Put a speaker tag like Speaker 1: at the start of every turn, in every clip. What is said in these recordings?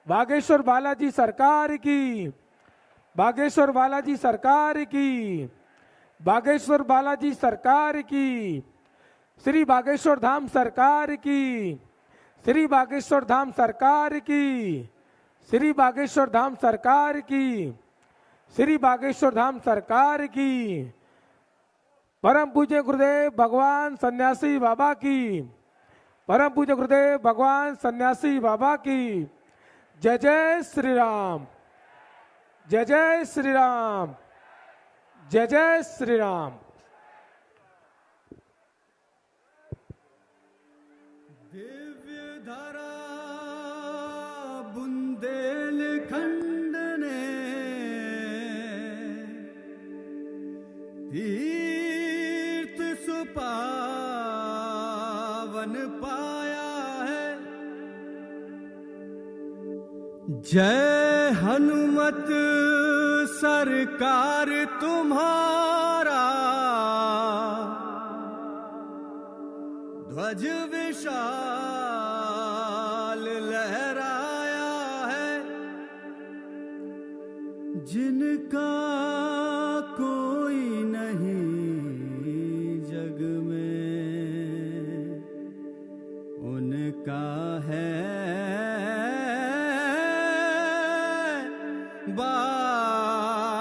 Speaker 1: बागेश्वर बालाजी सरकार की, बागेश्वर बालाजी सरकार की, बागेश्वर बालाजी सरकार की, श्री बागेश्वर धाम सरकार की, श्री बागेश्वर धाम सरकार की, श्री बागेश्वर धाम सरकार की, श्री बागेश्वर धाम सरकार की। परम पूज्य गुरुदेव भगवान सन्यासी बाबा की, परम पूज्य गुरुदेव भगवान सन्यासी बाबा की। जय जय श्री राम, जय जय श्री राम, जय जय श्री राम।
Speaker 2: दिव्य धारा बुंदेलखंड ने तीर्थ सुपावन पाया है। जय हनुमत सरकार तुम्हारा, ध्वज विशाल लहराया है। जिनका कोई नहीं जग में, उनका है बागेश्वर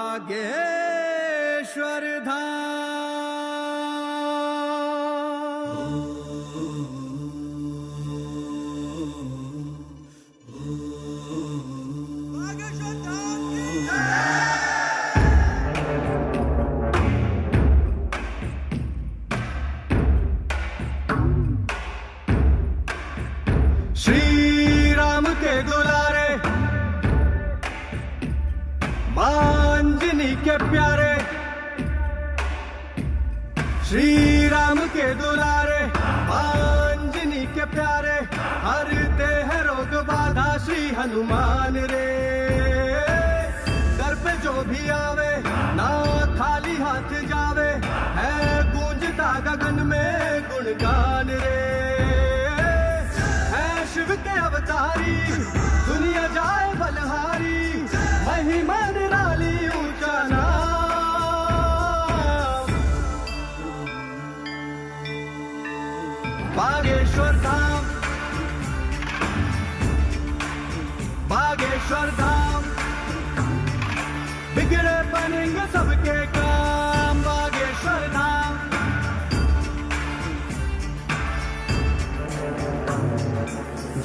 Speaker 2: श्री राम के दुलारे, मांजनी के प्यारे, श्री राम के दुलारे, मांजनी के प्यारे, हरते हैं रोग बाधा श्री हनुमान रे। दर पे जो भी आवे ना खाली हाथ जावे, है गूंजता गगन में गुणगान रे। शिव के अवतारी दुनिया जाए बलहारी, महिमा निराली ऊंचा नाम। बागेश्वर धाम, बागेश्वर धाम, बिगड़े बनेंगे सबके काम। बागेश्वर धाम,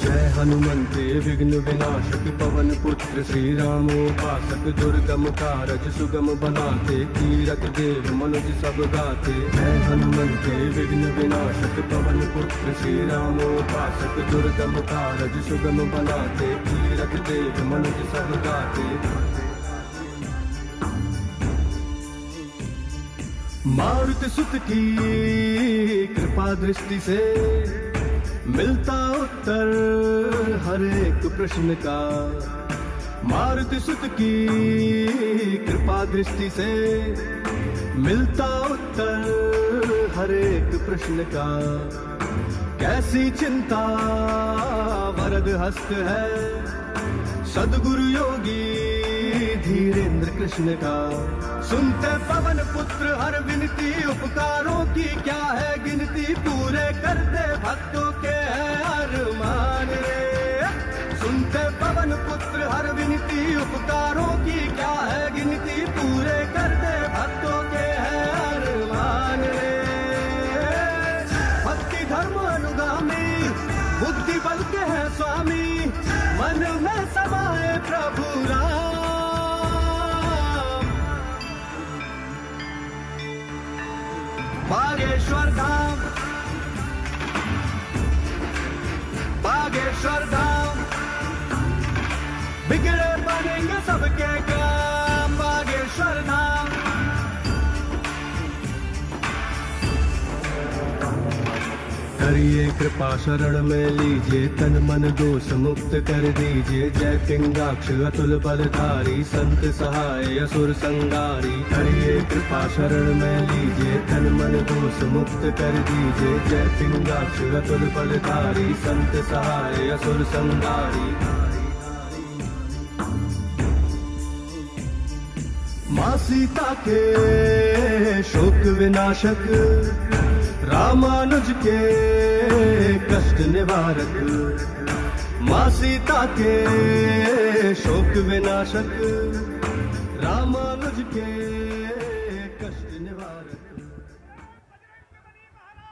Speaker 2: जय हनुमंते विघ्न विनाशक पवन पुत्र श्री रामोपासक, दुर्गम कारज सुगम बनाते, तीरथ देव मनुज सब गाते। जय हनुमंते विघ्न विनाशक पवन पुत्र श्री रामोपासक, दुर्गम कारज सुगम बनाते, तीरथ देव मनुज सब गाते। मारुति सुत की कृपा दृष्टि से मिलता उत्तर हर एक प्रश्न का। मारुति सुत की कृपा दृष्टि से मिलता उत्तर हर एक प्रश्न का। कैसी चिंता वरद हस्त है सदगुरु योगी धीरेन्द्र कृष्ण का। सुनते पवन पुत्र हर विनती, उपकारों की क्या है गिनती, पूरे करते भक्तों के हैं अरमान रे। सुनते पवन पुत्र हर विनती, उपकारों की क्या है गिनती, पूरे करते भक्तों के हैं अरमान रे। भक्ति धर्म अनुगामी, बुद्धि बल के हैं स्वामी, मन में समाए प्रभु राम। बागेश्वर धाम, बागेश्वर धाम, बिगड़े बनेंगे सबके काम। बागेश्वर धाम, करिए कृपा शरण में लीजिए, तन मन दोष मुक्त कर दीजिए। जय पिंगाक्ष अतुल बलधारी, संत सहाय असुर संगारी। करिए कृपा शरण में लीजिए, तन मन दोष मुक्त कर दीजिए। जय पिंगाक्ष अतुल बलधारी, संत सहाय असुर संगारी। सीता के शोक विनाशक, रामानुज के कष्ट निवारक। माँ सीता के शोक विनाशक, रामानुज के कष्ट निवारक।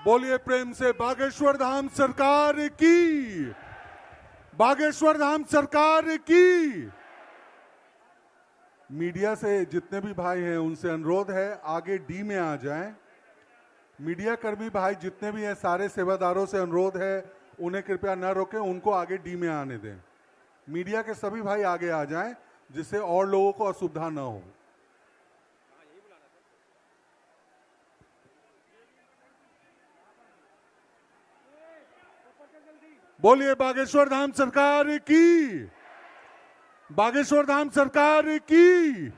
Speaker 3: बोलिए प्रेम से बागेश्वर धाम सरकार की, बागेश्वर धाम सरकार की। मीडिया से जितने भी भाई हैं उनसे अनुरोध है आगे डी में आ जाएं। मीडिया कर्मी भाई जितने भी हैं सारे सेवादारों से अनुरोध है उन्हें कृपया न रोकें, उनको आगे डी में आने दें। मीडिया के सभी भाई आगे आ जाएं जिससे और लोगों को असुविधा न हो। बोलिए बागेश्वर धाम सरकार की, बागेश्वर धाम सरकार की।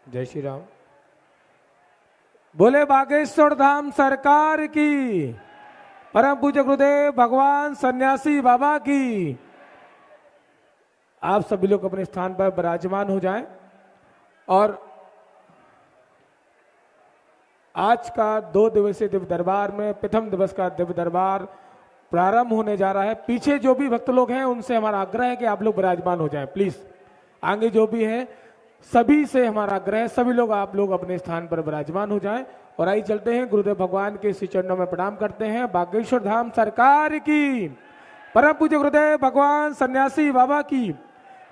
Speaker 1: जय श्री राम। बोले बागेश्वर धाम सरकार की, परम पूज्य गुरुदेव भगवान सन्यासी बाबा की। आप सभी लोग अपने स्थान पर विराजमान हो जाएं और आज का 2 दिवसीय दिव्य दरबार में प्रथम दिवस का दिव्य दरबार प्रारंभ होने जा रहा है। पीछे जो भी भक्त लोग हैं उनसे हमारा आग्रह है कि आप लोग विराजमान हो जाएं प्लीज। आगे जो भी है सभी से हमारा आग्रह है, सभी लोग आप लोग अपने स्थान पर विराजमान हो जाएं। और आइए चलते हैं गुरुदेव भगवान के श्री चरणों में प्रणाम करते हैं। बागेश्वर धाम सरकार की, परम पूज्य गुरुदेव भगवान सन्यासी बाबा की।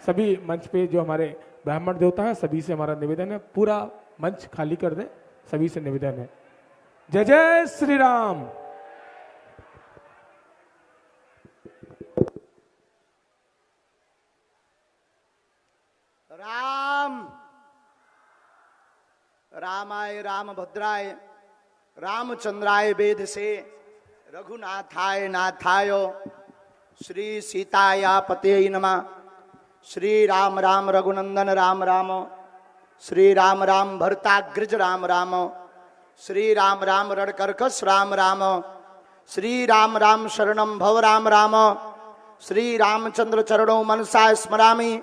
Speaker 1: सभी मंच पे जो हमारे ब्राह्मण देवता हैं सभी से हमारा निवेदन है, पूरा मंच खाली कर दें, सभी से निवेदन है। जय जय श्री राम।
Speaker 4: राम रामाय रामभद्राय रामचंद्राय वेद से रघुनाथाय नाथाय श्री सीताया पते नमः। श्री राम राम रघुनंदन राम राम, श्री राम राम भरताग्रज राम राम, श्री राम राम रणकर्कश राम राम, श्री राम राम शरणं भव राम राम। श्री रामचंद्र चरणों मनसा स्मरामि,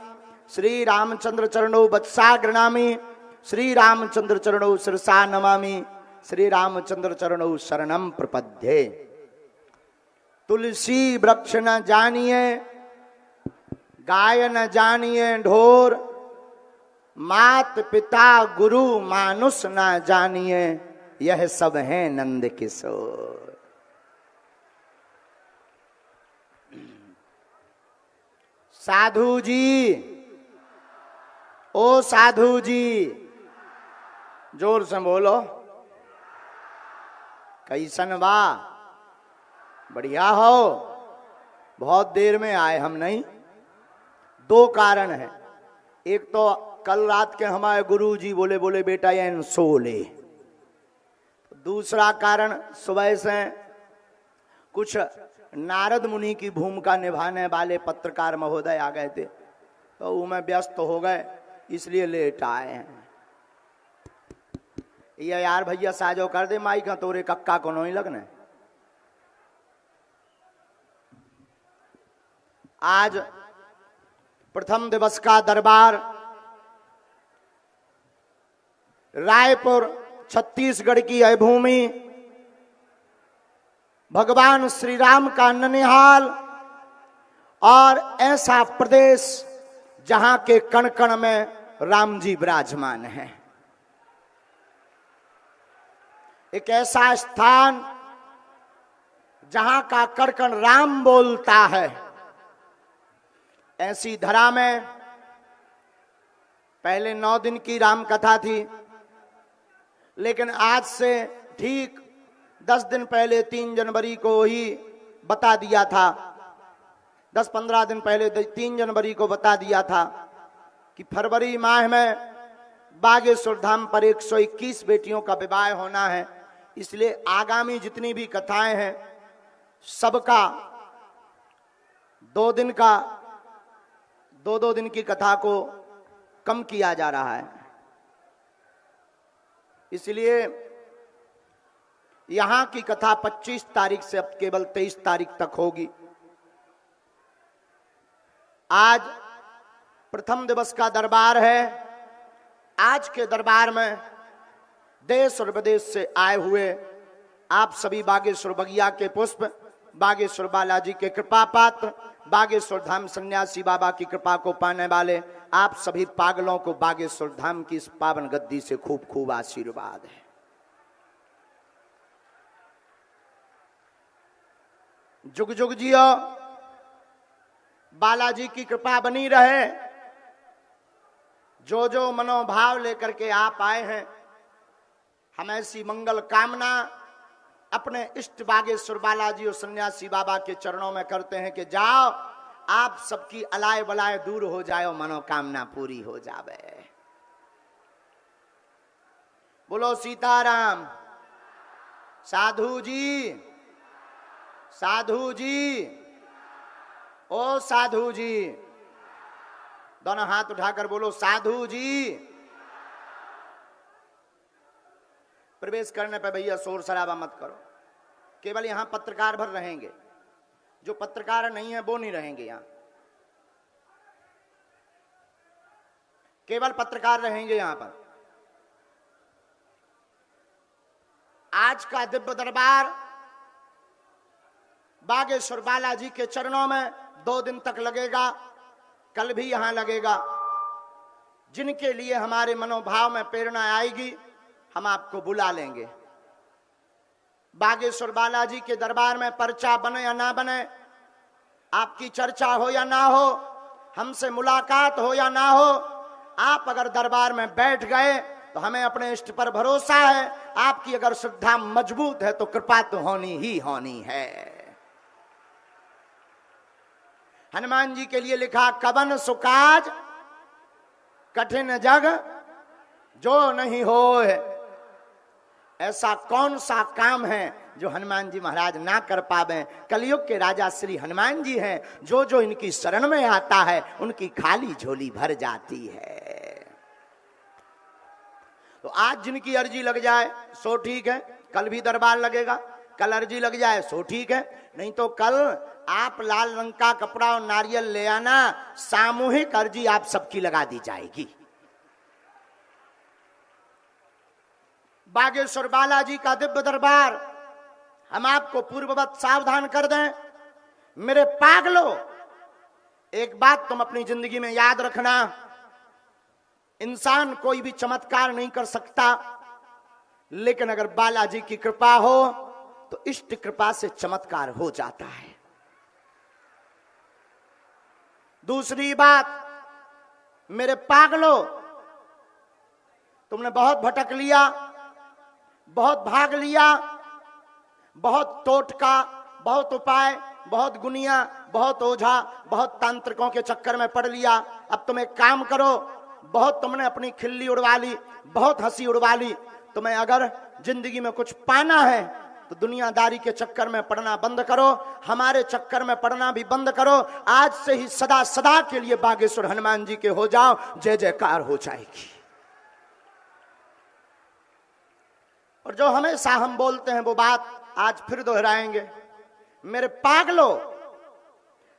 Speaker 4: श्री रामचंद्र चरणों वत्सा गृणामि, श्री रामचंद्र चरणों शिरसा नमामि, श्री रामचंद्र चरणों शरणं प्रपद्ये। तुलसी वृक्ष न जानिए, गाय न जानिए ढोर, मात पिता गुरु मानुष न जानिए, यह सब है नंद किशोर। साधु जी, ओ साधु जी, जोर से बोलो। कैसन बा? बढ़िया हो? बहुत देर में आए हम नहीं। 2 कारण है। एक तो कल रात के हमारे गुरु जी बोले बेटा ये सो ले। दूसरा कारण सुबह से कुछ नारद मुनि की भूमिका निभाने वाले पत्रकार महोदय आ गए थे, तो वो में व्यस्त हो गए, इसलिए लेट आए हैं। ये यार भैया साजो कर दे माई का, तोरे कक्का को नहीं लगने। आज प्रथम दिवस का दरबार रायपुर छत्तीसगढ़ की है भूमि, भगवान श्री राम का ननिहाल, और ऐसा प्रदेश जहां के कण कण में राम जी विराजमान हैं। एक ऐसा स्थान जहां का कण कण राम बोलता है। ऐसी धरा में पहले 9 दिन की राम कथा थी, लेकिन आज से ठीक 10 दिन पहले 3 जनवरी को ही बता दिया था, 10-15 दिन पहले 3 जनवरी को बता दिया था कि फरवरी माह में बागेश्वर धाम पर 121 बेटियों का विवाह होना है। इसलिए आगामी जितनी भी कथाएं हैं सबका दो दिन की कथा को कम किया जा रहा है, इसलिए यहां की कथा 25 तारीख से अब केवल 23 तारीख तक होगी। आज प्रथम दिवस का दरबार है। आज के दरबार में देश और विदेश से आए हुए आप सभी बागेश्वर बगिया के पुष्प, बागेश्वर बालाजी के कृपा पात्र, बागेश्वर धाम सन्यासी बाबा की कृपा को पाने वाले आप सभी पागलों को बागेश्वर धाम की इस पावन गद्दी से खूब खूब आशीर्वाद है। जुग जुग जियो, बालाजी की कृपा बनी रहे। जो जो मनोभाव लेकर के आप आए हैं, हम ऐसी मंगल कामना अपने इष्ट बागेश्वर बालाजी और सन्यासी बाबा के चरणों में करते हैं कि जाओ, आप सबकी अलाय बलाय दूर हो जाए और मनोकामना पूरी हो जावे। बोलो सीताराम। साधु जी, साधु जी, ओ साधु जी, दोनों हाथ उठाकर बोलो साधु जी। प्रवेश करने पे भैया शोर शराबा मत करो, केवल यहां पत्रकार भर रहेंगे, जो पत्रकार नहीं है वो नहीं रहेंगे। यहां केवल पत्रकार रहेंगे। यहां पर आज का दिव्य दरबार बागेश्वर बालाजी के चरणों में 2 दिन तक लगेगा, कल भी यहां लगेगा। जिनके लिए हमारे मनोभाव में प्रेरणा आएगी, हम आपको बुला लेंगे। बागेश्वर बालाजी के दरबार में पर्चा बने या ना बने, आपकी चर्चा हो या ना हो, हमसे मुलाकात हो या ना हो, आप अगर दरबार में बैठ गए तो हमें अपने इष्ट पर भरोसा है। आपकी अगर श्रद्धा मजबूत है तो कृपा तो होनी ही होनी है। हनुमान जी के लिए लिखा, कवन सुकाज कठिन जग जो नहीं होए। ऐसा कौन सा काम है जो हनुमान जी महाराज ना कर पावे। कलयुग के राजा श्री हनुमान जी हैं, जो जो इनकी शरण में आता है उनकी खाली झोली भर जाती है। तो आज जिनकी अर्जी लग जाए सो ठीक है, कल भी दरबार लगेगा। कल अर्जी लग जाए सो ठीक है, नहीं तो कल आप लाल रंग का कपड़ा और नारियल ले आना, सामूहिक अर्जी आप सबकी लगा दी जाएगी। बागेश्वर बालाजी का दिव्य दरबार हम आपको पूर्ववत सावधान कर दें। मेरे पागलों, एक बात तुम अपनी जिंदगी में याद रखना, इंसान कोई भी चमत्कार नहीं कर सकता, लेकिन अगर बालाजी की कृपा हो तो इष्ट कृपा से चमत्कार हो जाता है। दूसरी बात, मेरे पागलों, तुमने बहुत भटक लिया, बहुत भाग लिया, बहुत टोटका, बहुत उपाय, बहुत गुनिया, बहुत ओझा, बहुत तांत्रिकों के चक्कर में पड़ लिया। अब तुम एक काम करो, बहुत तुमने अपनी खिल्ली उड़वा ली, बहुत हंसी उड़वा ली। तुम्हें अगर जिंदगी में कुछ पाना है तो दुनियादारी के चक्कर में पड़ना बंद करो, हमारे चक्कर में पड़ना भी बंद करो। आज से ही सदा सदा के लिए बागेश्वर हनुमान जी के हो जाओ, जय जयकार हो जाएगी। और जो हमेशा हम बोलते हैं वो बात आज फिर दोहराएंगे। मेरे पागलों,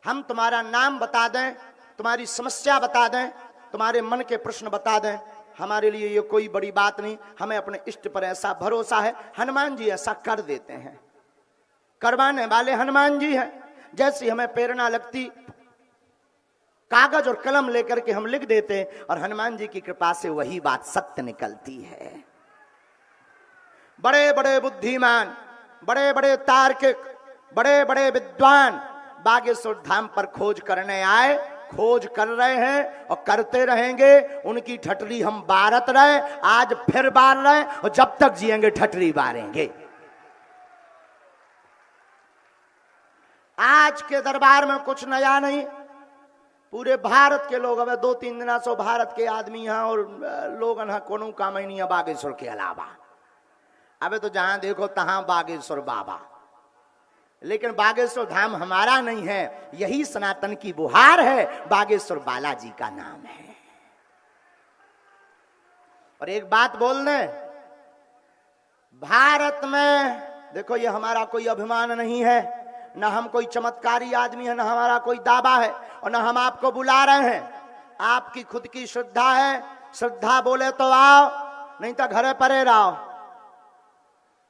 Speaker 4: हम तुम्हारा नाम बता दें, तुम्हारी समस्या बता दें, तुम्हारे मन के प्रश्न बता दें, हमारे लिए ये कोई बड़ी बात नहीं। हमें अपने इष्ट पर ऐसा भरोसा है, हनुमान जी ऐसा कर देते हैं, करवाने वाले हनुमान जी हैं। जैसी हमें प्रेरणा लगती, कागज और कलम लेकर के हम लिख देते और हनुमान जी की कृपा से वही बात सत्य निकलती है। बड़े बड़े बुद्धिमान, बड़े बड़े तार्किक, बड़े बड़े विद्वान बागेश्वर धाम पर खोज करने आए, खोज कर रहे हैं और करते रहेंगे। उनकी ठटरी हम बारत रहे, आज फिर बार रहे और जब तक जिएंगे ठटरी बारेंगे। आज के दरबार में कुछ नया नहीं। पूरे भारत के लोग, अब 2-3 दिना सो भारत के आदमी यहाँ और लोग यहाँ कोनो काम ही नहीं है बागेश्वर के अलावा। अबे तो जहां देखो तहां बागेश्वर बाबा। लेकिन बागेश्वर धाम हमारा नहीं है, यही सनातन की बुहार है, बागेश्वर बालाजी का नाम है। और एक बात बोल दें, भारत में देखो, ये हमारा कोई अभिमान नहीं है, ना हम कोई चमत्कारी आदमी है, ना हमारा कोई दावा है, और ना हम आपको बुला रहे हैं। आपकी खुद की श्रद्धा है, श्रद्धा बोले तो आओ, नहीं तो घरे परे रहो,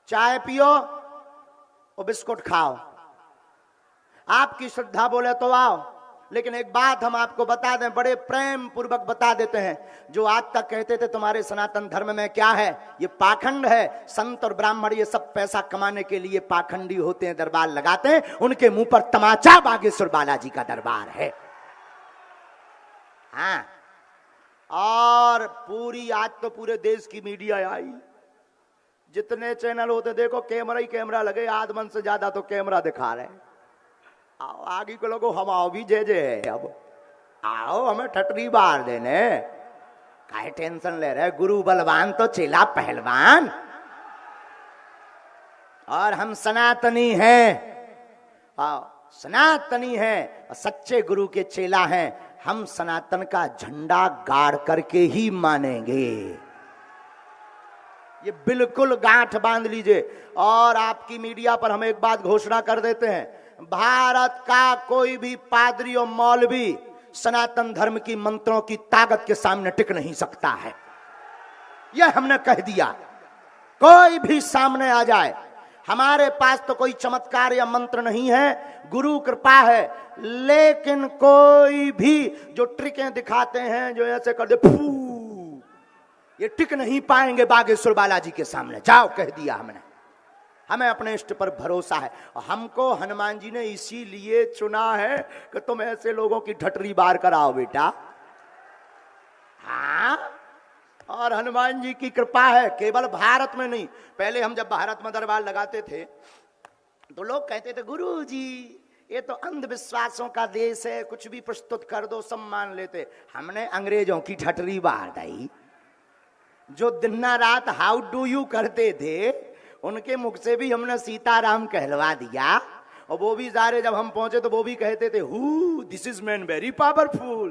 Speaker 4: चाय पियो और बिस्कुट खाओ। आपकी श्रद्धा बोले तो आओ। लेकिन एक बात हम आपको बता दें, बड़े प्रेम पूर्वक बता देते हैं, जो आज तक कहते थे तुम्हारे सनातन धर्म में क्या है, ये पाखंड है, संत और ब्राह्मण ये सब पैसा कमाने के लिए पाखंडी होते हैं, दरबार लगाते हैं, उनके मुंह पर तमाचा बागेश्वर बालाजी का दरबार है। हाँ, और पूरी आज तो पूरे देश की मीडिया आई, जितने चैनल होते देखो कैमरा ही कैमरा लगे, आध मन से ज्यादा तो कैमरा दिखा रहे। आओ आगे को लोगों, हम आओ भी जे है, अब आओ हमें ठटरी बार देने, काहे टेंशन ले रहे, गुरु बलवान तो चेला पहलवान, और हम सनातनी हैं, आओ सनातनी हैं, सच्चे गुरु के चेला हैं, हम सनातन का झंडा गाड़ करके ही मानेंगे। ये बिल्कुल गांठ बांध लीजिए। और आपकी मीडिया पर हम एक बात घोषणा कर देते हैं, भारत का कोई भी पादरी और मौलवी सनातन धर्म की मंत्रों की ताकत के सामने टिक नहीं सकता है। यह हमने कह दिया, कोई भी सामने आ जाए, हमारे पास तो कोई चमत्कार या मंत्र नहीं है, गुरु कृपा है, लेकिन कोई भी जो ट्रिकें दिखाते हैं, जो ऐसे कर दे फू, ये टिक नहीं पाएंगे बागेश्वर बालाजी के सामने। जाओ, कह दिया हमने, हमें अपने इष्ट पर भरोसा है। और हमको हनुमान जी ने इसीलिए चुना है कि तुम ऐसे लोगों की ठटरी बार कराओ बेटा। हाँ, और हनुमान जी की कृपा है, केवल भारत में नहीं। पहले हम जब भारत में दरबार लगाते थे तो लोग कहते थे, गुरु जी ये तो अंधविश्वासों का देश है, कुछ भी प्रस्तुत कर दो सब मान लेते। हमने अंग्रेजों की ठटरी बार दी, जो दिन रात हाउ डू यू करते थे, उनके मुख से भी हमने सीताराम कहलवा दिया। और वो भी सारे जब हम पहुंचे तो वो भी कहते थे, who this is man very powerful.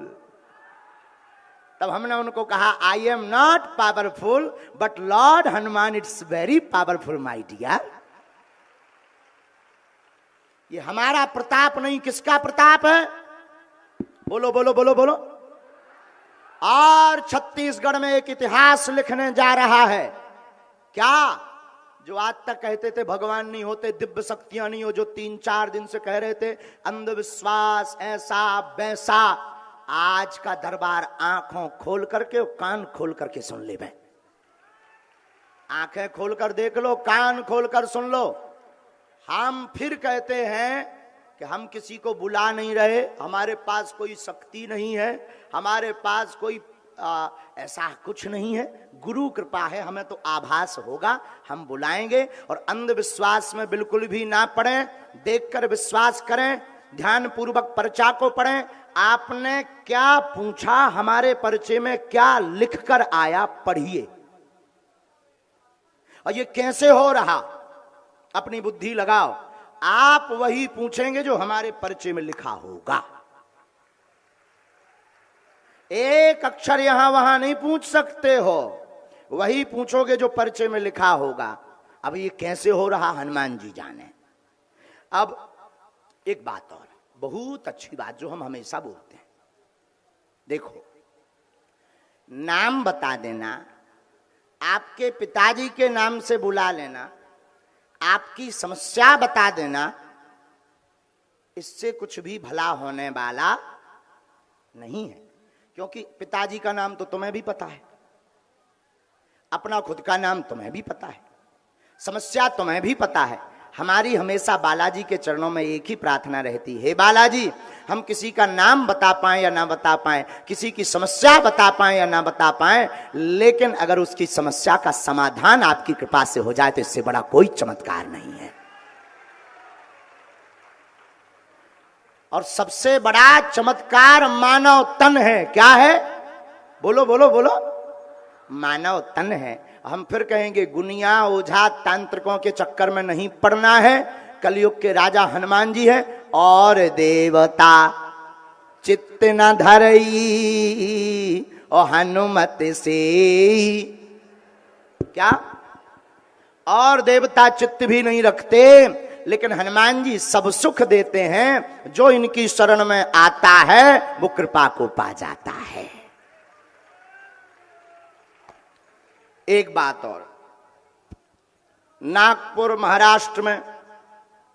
Speaker 4: तब हमने उनको कहा, I am not powerful but lord Hanuman it's very powerful my dear. ये हमारा प्रताप नहीं, किसका प्रताप है? बोलो बोलो बोलो बोलो। और छत्तीसगढ़ में एक इतिहास लिखने जा रहा है। क्या? जो आज तक कहते थे भगवान नहीं होते, दिव्य शक्तियां नहीं हो, जो 3-4 दिन से कह रहे थे अंधविश्वास ऐसा वैसा, आज का दरबार आंखों खोल करके, कान खोल करके सुन ले। भाई आंखें खोलकर देख लो, कान खोलकर सुन लो। हम फिर कहते हैं कि हम किसी को बुला नहीं रहे, हमारे पास कोई शक्ति नहीं है, हमारे पास कोई ऐसा कुछ नहीं है, गुरु कृपा है, हमें तो आभास होगा, हम बुलाएंगे। और अंधविश्वास में बिल्कुल भी ना पड़ें, देखकर विश्वास करें, ध्यान पूर्वक पर्चा को पढ़ें। आपने क्या पूछा, हमारे पर्चे में क्या लिखकर आया, पढ़िए। और ये कैसे हो रहा, अपनी बुद्धि लगाओ। आप वही पूछेंगे जो हमारे पर्चे में लिखा होगा। एक अक्षर यहां वहां नहीं पूछ सकते हो, वही पूछोगे जो पर्चे में लिखा होगा। अब ये कैसे हो रहा, हनुमान जी जाने। अब एक बात और, बहुत अच्छी बात जो हम हमेशा बोलते हैं, देखो नाम बता देना, आपके पिताजी के नाम से बुला लेना, आपकी समस्या बता देना, इससे कुछ भी भला होने वाला नहीं है। क्योंकि पिताजी का नाम तो तुम्हें भी पता है, अपना खुद का नाम तुम्हें भी पता है, समस्या तुम्हें भी पता है। हमारी हमेशा बालाजी के चरणों में एक ही प्रार्थना रहती है, हे बालाजी, हम किसी का नाम बता पाएं या ना बता पाएं, किसी की समस्या बता पाएं या ना बता पाएं, लेकिन अगर उसकी समस्या का समाधान आपकी कृपा से हो जाए तो इससे बड़ा कोई चमत्कार नहीं है। और सबसे बड़ा चमत्कार मानव तन है। क्या है? बोलो बोलो बोलो। मानव तन है। हम फिर कहेंगे गुनिया ओझा तांत्रिकों के चक्कर में नहीं पड़ना है, कलयुग के राजा हनुमान जी हैं। और देवता चित्त न धरई और हनुमत से, क्या, और देवता चित्त भी नहीं रखते, लेकिन हनुमान जी सब सुख देते हैं। जो इनकी शरण में आता है वो कृपा को पा जाता है। एक बात और, नागपुर महाराष्ट्र में,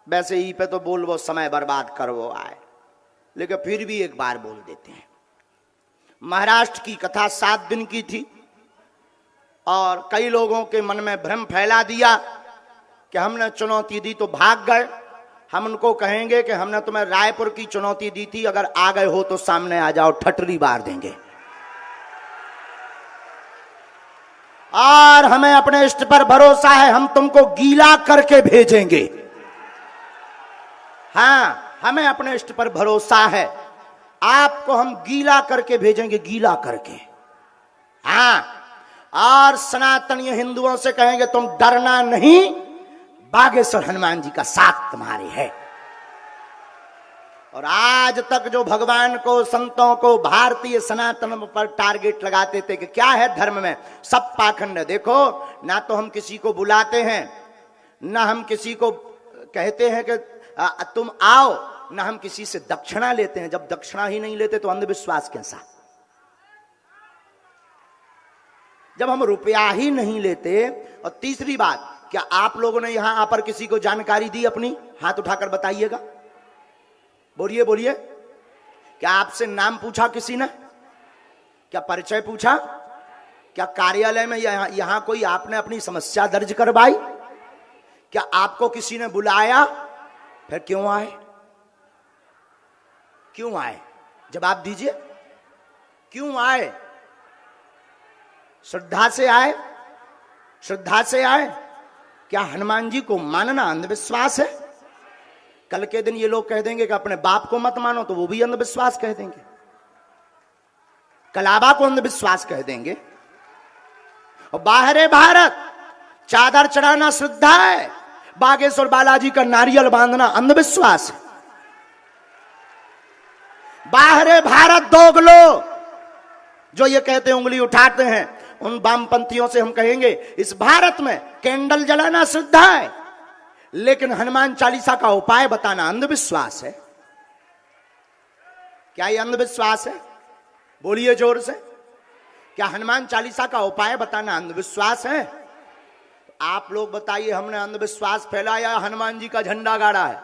Speaker 4: वैसे ही पे तो बोल वो समय बर्बाद कर वो आए, लेकिन फिर भी एक बार बोल देते हैं। महाराष्ट्र की कथा 7 दिन की थी और कई लोगों के मन में भ्रम फैला दिया कि हमने चुनौती दी तो भाग गए। हम उनको कहेंगे कि हमने तुम्हें रायपुर की चुनौती दी थी, अगर आ गए हो तो सामने आ जाओ, ठटरी बार देंगे। और हमें अपने इष्ट पर भरोसा है, हम तुमको गीला करके भेजेंगे। हाँ, हमें अपने इष्ट पर भरोसा है, आपको हम गीला करके भेजेंगे, गीला करके। हाँ, और सनातनी हिंदुओं से कहेंगे तुम डरना नहीं, बागेश्वर हनुमान जी का साथ तुम्हारे है। और आज तक जो भगवान को, संतों को, भारतीय सनातन पर टारगेट लगाते थे कि क्या है धर्म में, सब पाखंड है। देखो, ना तो हम किसी को बुलाते हैं, ना हम किसी को कहते हैं कि तुम आओ, ना हम किसी से दक्षिणा लेते हैं। जब दक्षिणा ही नहीं लेते तो अंधविश्वास कैसा? जब हम रुपया ही नहीं लेते। और तीसरी बात, क्या आप लोगों ने यहां आकर किसी को जानकारी दी अपनी? हाथ उठाकर बताइएगा, बोलिए बोलिए। क्या आपसे नाम पूछा किसी ने? क्या परिचय पूछा? क्या कार्यालय में यहां कोई आपने अपनी समस्या दर्ज करवाई? क्या आपको किसी ने बुलाया? फिर क्यों आए? क्यों आए? जवाब दीजिए, क्यों आए? श्रद्धा से आए? श्रद्धा से आए? क्या हनुमान जी को मानना अंधविश्वास है? कल के दिन ये लोग कह देंगे कि अपने बाप को मत मानो, तो वो भी अंधविश्वास कह देंगे, कलाबा को अंधविश्वास कह देंगे। और बाहरे भारत चादर चढ़ाना श्रद्धा है, बागेश्वर बालाजी का नारियल बांधना अंधविश्वास है। बाहरे भारत दोगलो जो ये कहते हैं, उंगली उठाते हैं, उन वामपंथियों से हम कहेंगे इस भारत में कैंडल जलाना श्रद्धा है, लेकिन हनुमान चालीसा का उपाय बताना अंधविश्वास है। क्या ये अंधविश्वास है? बोलिए जोर से। क्या हनुमान चालीसा का उपाय बताना अंधविश्वास है? आप लोग बताइए, हमने अंधविश्वास फैलाया, हनुमान जी का झंडा गाड़ा है,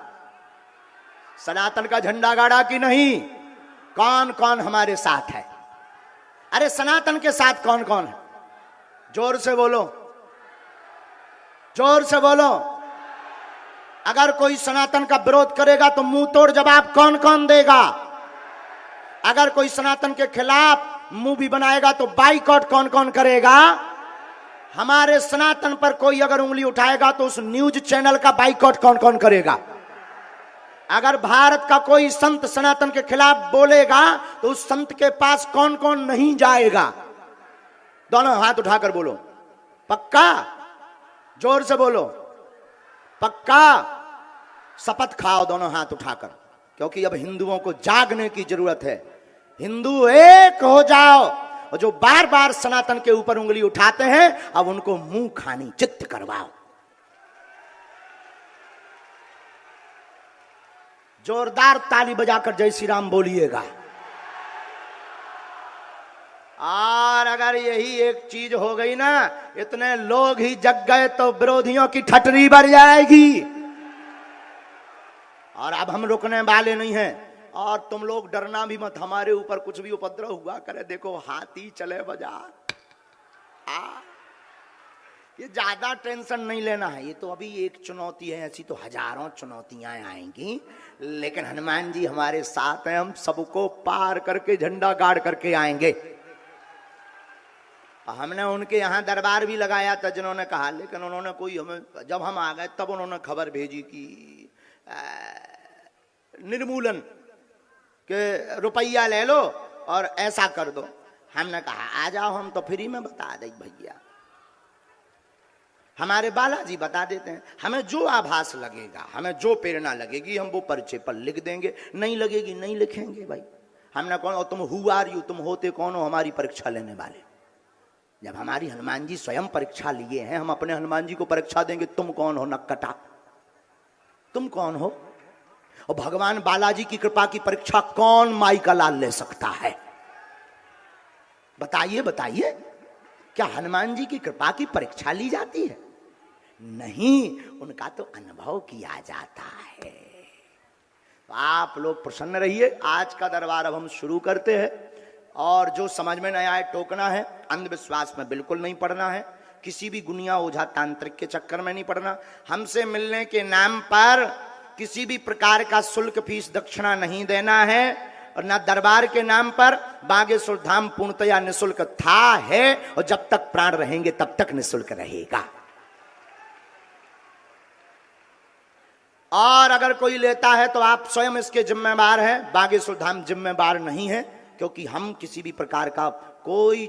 Speaker 4: सनातन का झंडा गाड़ा कि नहीं? कौन कौन हमारे साथ है? अरे सनातन के साथ कौन कौन है? जोर से बोलो, जोर से बोलो। अगर कोई सनातन का विरोध करेगा तो मुंह तोड़ जवाब कौन कौन देगा? अगर कोई सनातन के खिलाफ मूवी बनाएगा तो बाइकआउट कौन कौन करेगा? हमारे सनातन पर कोई अगर उंगली उठाएगा तो उस न्यूज चैनल का बाइकआउट कौन कौन करेगा? अगर भारत का कोई संत सनातन के खिलाफ बोलेगा तो उस संत के पास कौन कौन नहीं जाएगा? दोनों हाथ उठाकर बोलो, पक्का? जोर से बोलो, पक्का? शपथ खाओ दोनों हाथ उठाकर, क्योंकि अब हिंदुओं को जागने की जरूरत है। हिंदू एक हो जाओ, और जो बार बार सनातन के ऊपर उंगली उठाते हैं अब उनको मुंह खानी चित्त करवाओ। जोरदार ताली बजाकर जय श्री राम बोलिएगा। और अगर यही एक चीज हो गई ना, इतने लोग ही जग गए तो विरोधियों की ठटरी भर जाएगी। और अब हम रुकने वाले नहीं हैं। और तुम लोग डरना भी मत, हमारे ऊपर कुछ भी उपद्रव हुआ करे, देखो हाथी चले बाजार। ये ज्यादा टेंशन नहीं लेना है, ये तो अभी एक चुनौती है, ऐसी तो हजारों चुनौतियां आएंगी, लेकिन हनुमान जी हमारे साथ हैं, हम सबको पार करके झंडा गाड़ करके आएंगे। हमने उनके यहाँ दरबार भी लगाया था जिन्होंने कहा, लेकिन उन्होंने कोई हमें, जब हम आ गए तब उन्होंने खबर भेजी कि निर्मूलन के रुपया ले लो और ऐसा कर दो। हमने कहा आ जाओ, हम तो फ्री में बता दें भैया। हमारे बालाजी बता देते हैं, हमें जो आभास लगेगा, हमें जो प्रेरणा लगेगी, हम वो पर्चे पर लिख देंगे, नहीं लगेगी नहीं लिखेंगे। भाई हमने कौन, और तुम हु आर यू, तुम होते कौन हो हमारी परीक्षा लेने वाले? जब हमारी हनुमान जी स्वयं परीक्षा लिए हैं, हम अपने हनुमान जी को परीक्षा देंगे, तुम कौन हो नक्कटा, तुम कौन हो? और भगवान बालाजी की कृपा की परीक्षा कौन माई का लाल ले सकता है? बताइए बताइए, क्या हनुमान जी की कृपा की परीक्षा ली जाती है? नहीं, उनका तो अनुभव किया जाता है। तो आप लोग प्रसन्न रहिए। आज का दरबार अब हम शुरू करते हैं, और जो समझ में नहीं आए टोकना है, अंधविश्वास में बिल्कुल नहीं पड़ना है, किसी भी गुनिया ओझा तांत्रिक के चक्कर में नहीं पड़ना। हमसे मिलने के नाम पर किसी भी प्रकार का शुल्क फीस दक्षिणा नहीं देना है, और ना दरबार के नाम पर। बागेश्वर धाम पूर्णतया निःशुल्क था, है, और जब तक प्राण रहेंगे तब तक निःशुल्क रहेगा। और अगर कोई लेता है तो आप स्वयं इसके जिम्मेदार हैं, बागेश्वर धाम जिम्मेदार नहीं है, क्योंकि हम किसी भी प्रकार का कोई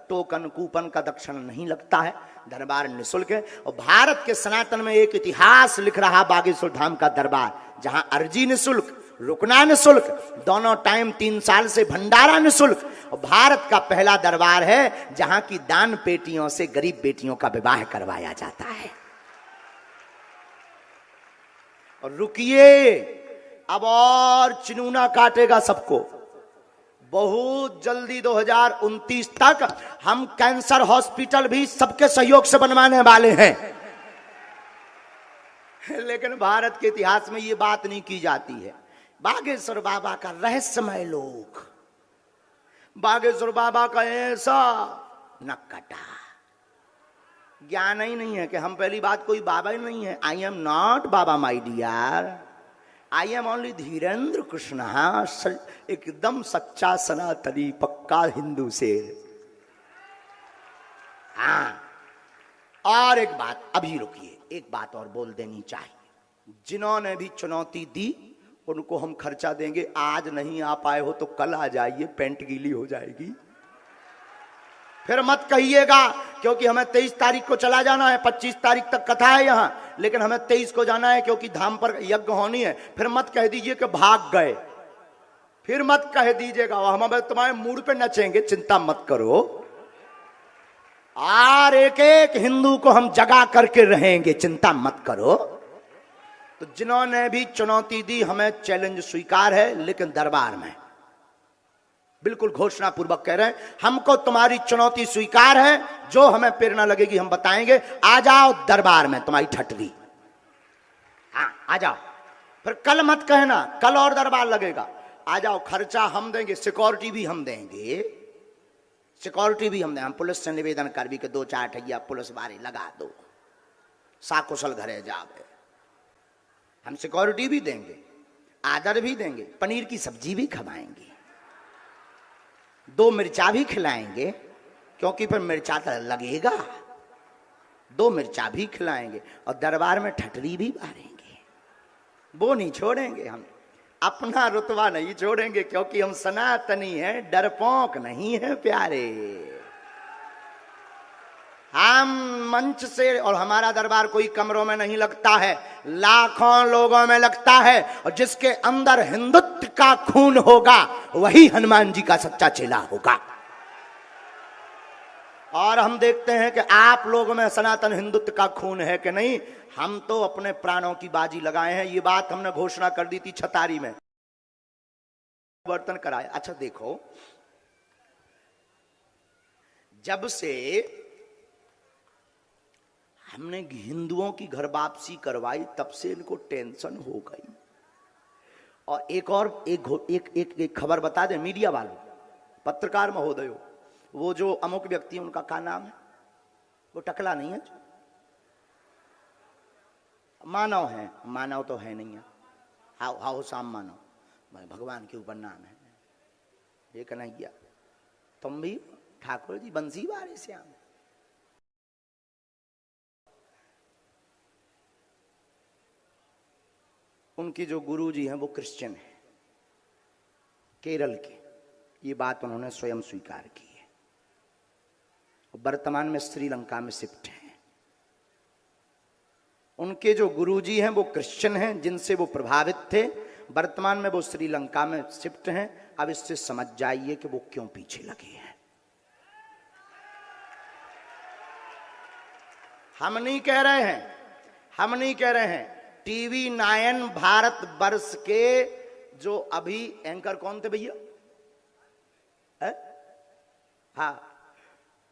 Speaker 4: टोकन कूपन का दक्षिणा नहीं लगता है। दरबार निःशुल्क है, और भारत के सनातन में एक इतिहास लिख रहा बागेश्वर धाम का दरबार, जहां अर्जी निःशुल्क, रुकना निःशुल्क, दोनों टाइम 3 साल से भंडारा निःशुल्क, और भारत का पहला दरबार है जहां की दान पेटियों से गरीब बेटियों का विवाह करवाया जाता है। और रुकिए, अब और चिनूना काटेगा सबको। बहुत जल्दी 2029 तक हम कैंसर हॉस्पिटल भी सबके सहयोग से बनवाने वाले हैं। लेकिन भारत के इतिहास में ये बात नहीं की जाती है। बागेश्वर बाबा का रहस्यमय लोक, बागेश्वर बाबा का ऐसा नक्कटा ज्ञान ही नहीं है कि हम, पहली बात कोई बाबा ही नहीं है। I am not baba my dear, I am only Dhirendra Krishna, एकदम सच्चा सनातनी पक्का हिंदू से। हाँ, और एक बात, अभी रुकिए, एक बात और बोल देनी चाहिए। जिन्होंने भी चुनौती दी उनको हम खर्चा देंगे। आज नहीं आ पाए हो तो कल आ जाइए, पेंट गीली हो जाएगी। फिर मत कहिएगा, क्योंकि हमें 23 तारीख को चला जाना है, 25 तारीख तक कथा है यहां, लेकिन हमें 23 को जाना है क्योंकि धाम पर यज्ञ होनी है। फिर मत कह दीजिए कि भाग गए, फिर मत कह दीजिएगा हम तुम्हारे मूड पे नचेंगे, चिंता मत करो। और एक एक हिंदू को हम जगा करके रहेंगे, चिंता मत करो। तो जिन्होंने भी चुनौती दी, हमें चैलेंज स्वीकार है, लेकिन दरबार में बिल्कुल घोषणा पूर्वक कह रहे हैं, हमको तुम्हारी चुनौती स्वीकार है, जो हमें प्रेरणा लगेगी हम बताएंगे। आ जाओ दरबार में, तुम्हारी ठटरी, हाँ आ जाओ। फिर कल मत कहना कल और दरबार लगेगा, आ जाओ। खर्चा हम देंगे, सिक्योरिटी भी हम देंगे, सिक्योरिटी भी हम देंगे। हम पुलिस से निवेदन कर भी के 2-4 ठैया पुलिस बारी लगा दो, साकुशल घरे जावे। हम सिक्योरिटी भी देंगे, आदर भी देंगे, पनीर की सब्जी भी खवाएंगे, 2 मिर्चा भी खिलाएंगे, क्योंकि फिर मिर्चा तो लगेगा, 2 मिर्चा भी खिलाएंगे, और दरबार में ठटरी भी मारेंगे। वो नहीं छोड़ेंगे, हम अपना रुतबा नहीं छोड़ेंगे, क्योंकि हम सनातनी हैं, डरपोक नहीं है प्यारे। हम मंच से, और हमारा दरबार कोई कमरों में नहीं लगता है, लाखों लोगों में लगता है, और जिसके अंदर हिंदुत्व का खून होगा वही हनुमान जी का सच्चा चेला होगा। और हम देखते हैं कि आप लोगों में सनातन हिंदुत्व का खून है कि नहीं। हम तो अपने प्राणों की बाजी लगाए हैं, ये बात हमने घोषणा कर दी थी छतारी में, बर्तन कराए। अच्छा देखो, जब से हमने हिंदुओं की घर वापसी करवाई, तब से इनको टेंशन हो गई। और एक खबर बता दें मीडिया वालों, पत्रकार महोदयों, वो जो अमुक व्यक्ति है उनका क्या नाम है, वो टकला नहीं है, मानव है, मानव तो है नहीं है, हाउ शाम मानव, भगवान के ऊपर नाम है, ये कन्हैया, तुम भी ठाकुर जी बंसी वाले श्याम। उनकी जो गुरु जी हैं वो क्रिश्चियन है, केरल के, ये बात उन्होंने स्वयं स्वीकार की है। वर्तमान में श्रीलंका में शिफ्ट है। उनके जो गुरुजी हैं वो क्रिश्चियन हैं, जिनसे वो प्रभावित थे। वर्तमान में वो श्रीलंका में शिफ्ट हैं। अब इससे समझ जाइए कि वो क्यों पीछे लगे हैं। हम नहीं कह रहे हैं, हम नहीं कह रहे हैं। टीवी 9 भारत वर्ष के जो अभी एंकर कौन थे भैया? हाँ,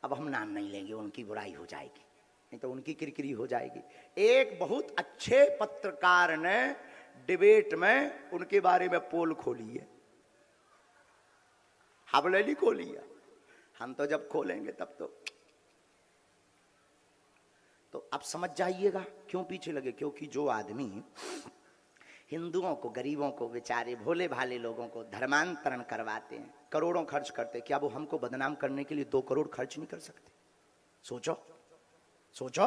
Speaker 4: अब हम नाम नहीं लेंगे, उनकी बुराई हो जाएगी, नहीं तो उनकी किरकिरी हो जाएगी। एक बहुत अच्छे पत्रकार ने डिबेट में उनके बारे में पोल खोली है। हमने नहीं खोली है, हम तो जब खोलेंगे तब तो अब समझ जाइएगा क्यों पीछे लगे। क्योंकि जो आदमी हिंदुओं को, गरीबों को, बेचारे भोले भाले लोगों को धर्मांतरण करवाते हैं, करोड़ों खर्च करते हैं, क्या वो हमको बदनाम करने के लिए 2 करोड़ खर्च नहीं कर सकते? सोचो सोचो,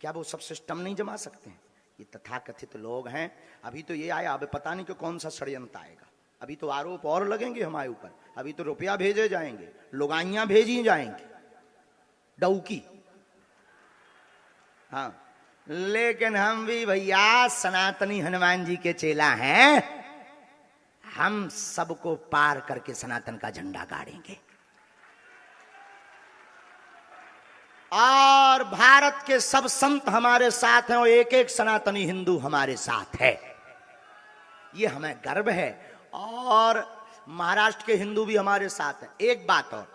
Speaker 4: क्या वो सब सिस्टम नहीं जमा सकते हैं? ये तथाकथित लोग हैं। अभी तो ये आया, अब पता नहीं कि कौन सा षड्यंत्र आएगा। अभी तो आरोप और लगेंगे हमारे ऊपर, अभी तो रुपया भेजे जाएंगे, लुगाइयां भेजी जाएंगी, डौकी। हाँ, लेकिन हम भी भैया सनातनी हनुमान जी के चेला हैं। हम सबको पार करके सनातन का झंडा गाड़ेंगे। और भारत के सब संत हमारे साथ हैं और एक एक सनातनी हिंदू हमारे साथ है। ये हमें गर्व है। और महाराष्ट्र के हिंदू भी हमारे साथ हैं। एक बात और,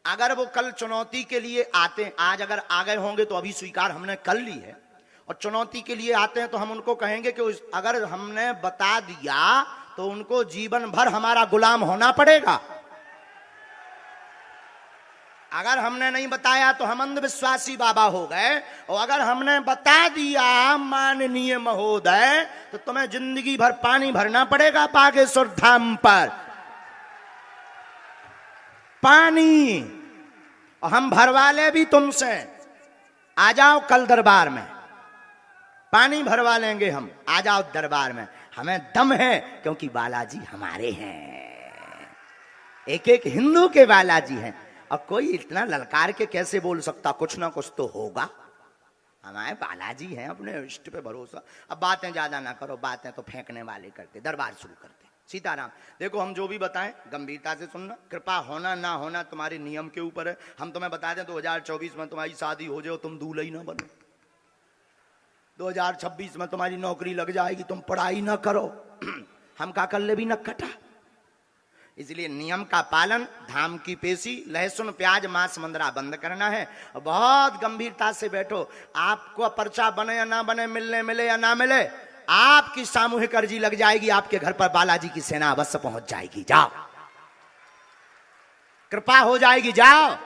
Speaker 4: अगर वो कल चुनौती के लिए आते हैं, आज अगर आ गए होंगे तो अभी स्वीकार हमने कर ली है, और चुनौती के लिए आते हैं तो हम उनको कहेंगे कि अगर हमने बता दिया तो उनको जीवन भर हमारा गुलाम होना पड़ेगा। अगर हमने नहीं बताया तो हम अंधविश्वासी बाबा हो गए, और अगर हमने बता दिया माननीय महोदय तो तुम्हें जिंदगी भर पानी भरना पड़ेगा बागेश्वर धाम पर। पानी और हम भरवा ले भी तुमसे। आ जाओ कल दरबार में, पानी भरवा लेंगे हम। आ जाओ दरबार में, हमें दम है क्योंकि बालाजी हमारे हैं। एक एक हिंदू के बालाजी हैं। और कोई इतना ललकार के कैसे बोल सकता, कुछ ना कुछ तो होगा। हमारे बालाजी हैं, अपने इष्ट पे भरोसा। अब बातें ज्यादा ना करो, बातें तो फेंकने वाले करते, दरबार शुरू करते। सीताराम, देखो हम जो भी बताएं गंभीरता से सुनना। कृपा होना ना होना तुम्हारे नियम के ऊपर है। हम तुम्हें बता दें 2024 में तुम्हारी शादी हो जाए, तुम दूल्हा ही ना बनो। 2026 में तुम्हारी नौकरी लग जाएगी, तुम पढ़ाई ना करो। हम का कर ले भी न कटा। इसलिए नियम का पालन, धाम की पेशी, लहसुन प्याज मांस मंदरा बंद करना है। और बहुत गंभीरता से बैठो। आपको पर्चा बने या ना बने, मिलने मिले या ना मिले, आपकी सामूहिक अर्जी लग जाएगी, आपके घर पर बालाजी की सेना अवश्य पहुंच जाएगी। जाओ, कृपा हो जाएगी, जाओ।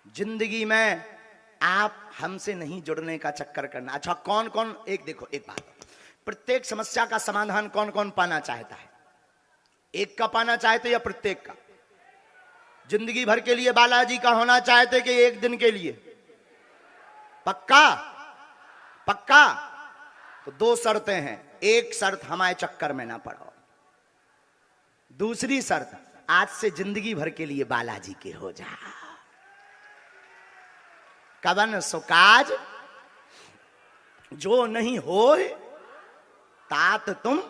Speaker 4: जिंदगी में आप हमसे नहीं जुड़ने का चक्कर करना। अच्छा, कौन कौन, एक देखो एक बात, प्रत्येक समस्या का समाधान कौन कौन पाना चाहता है? एक का पाना चाहते या प्रत्येक का? जिंदगी भर के लिए बालाजी का होना चाहते कि एक दिन के लिए? पक्का? पक्का? तो 2 शर्तें हैं। एक शर्त, हमारे चक्कर में ना पड़ो। दूसरी शर्त, आज से जिंदगी भर के लिए बालाजी के हो जा। कवन सुकाज जो नहीं होए तात तुम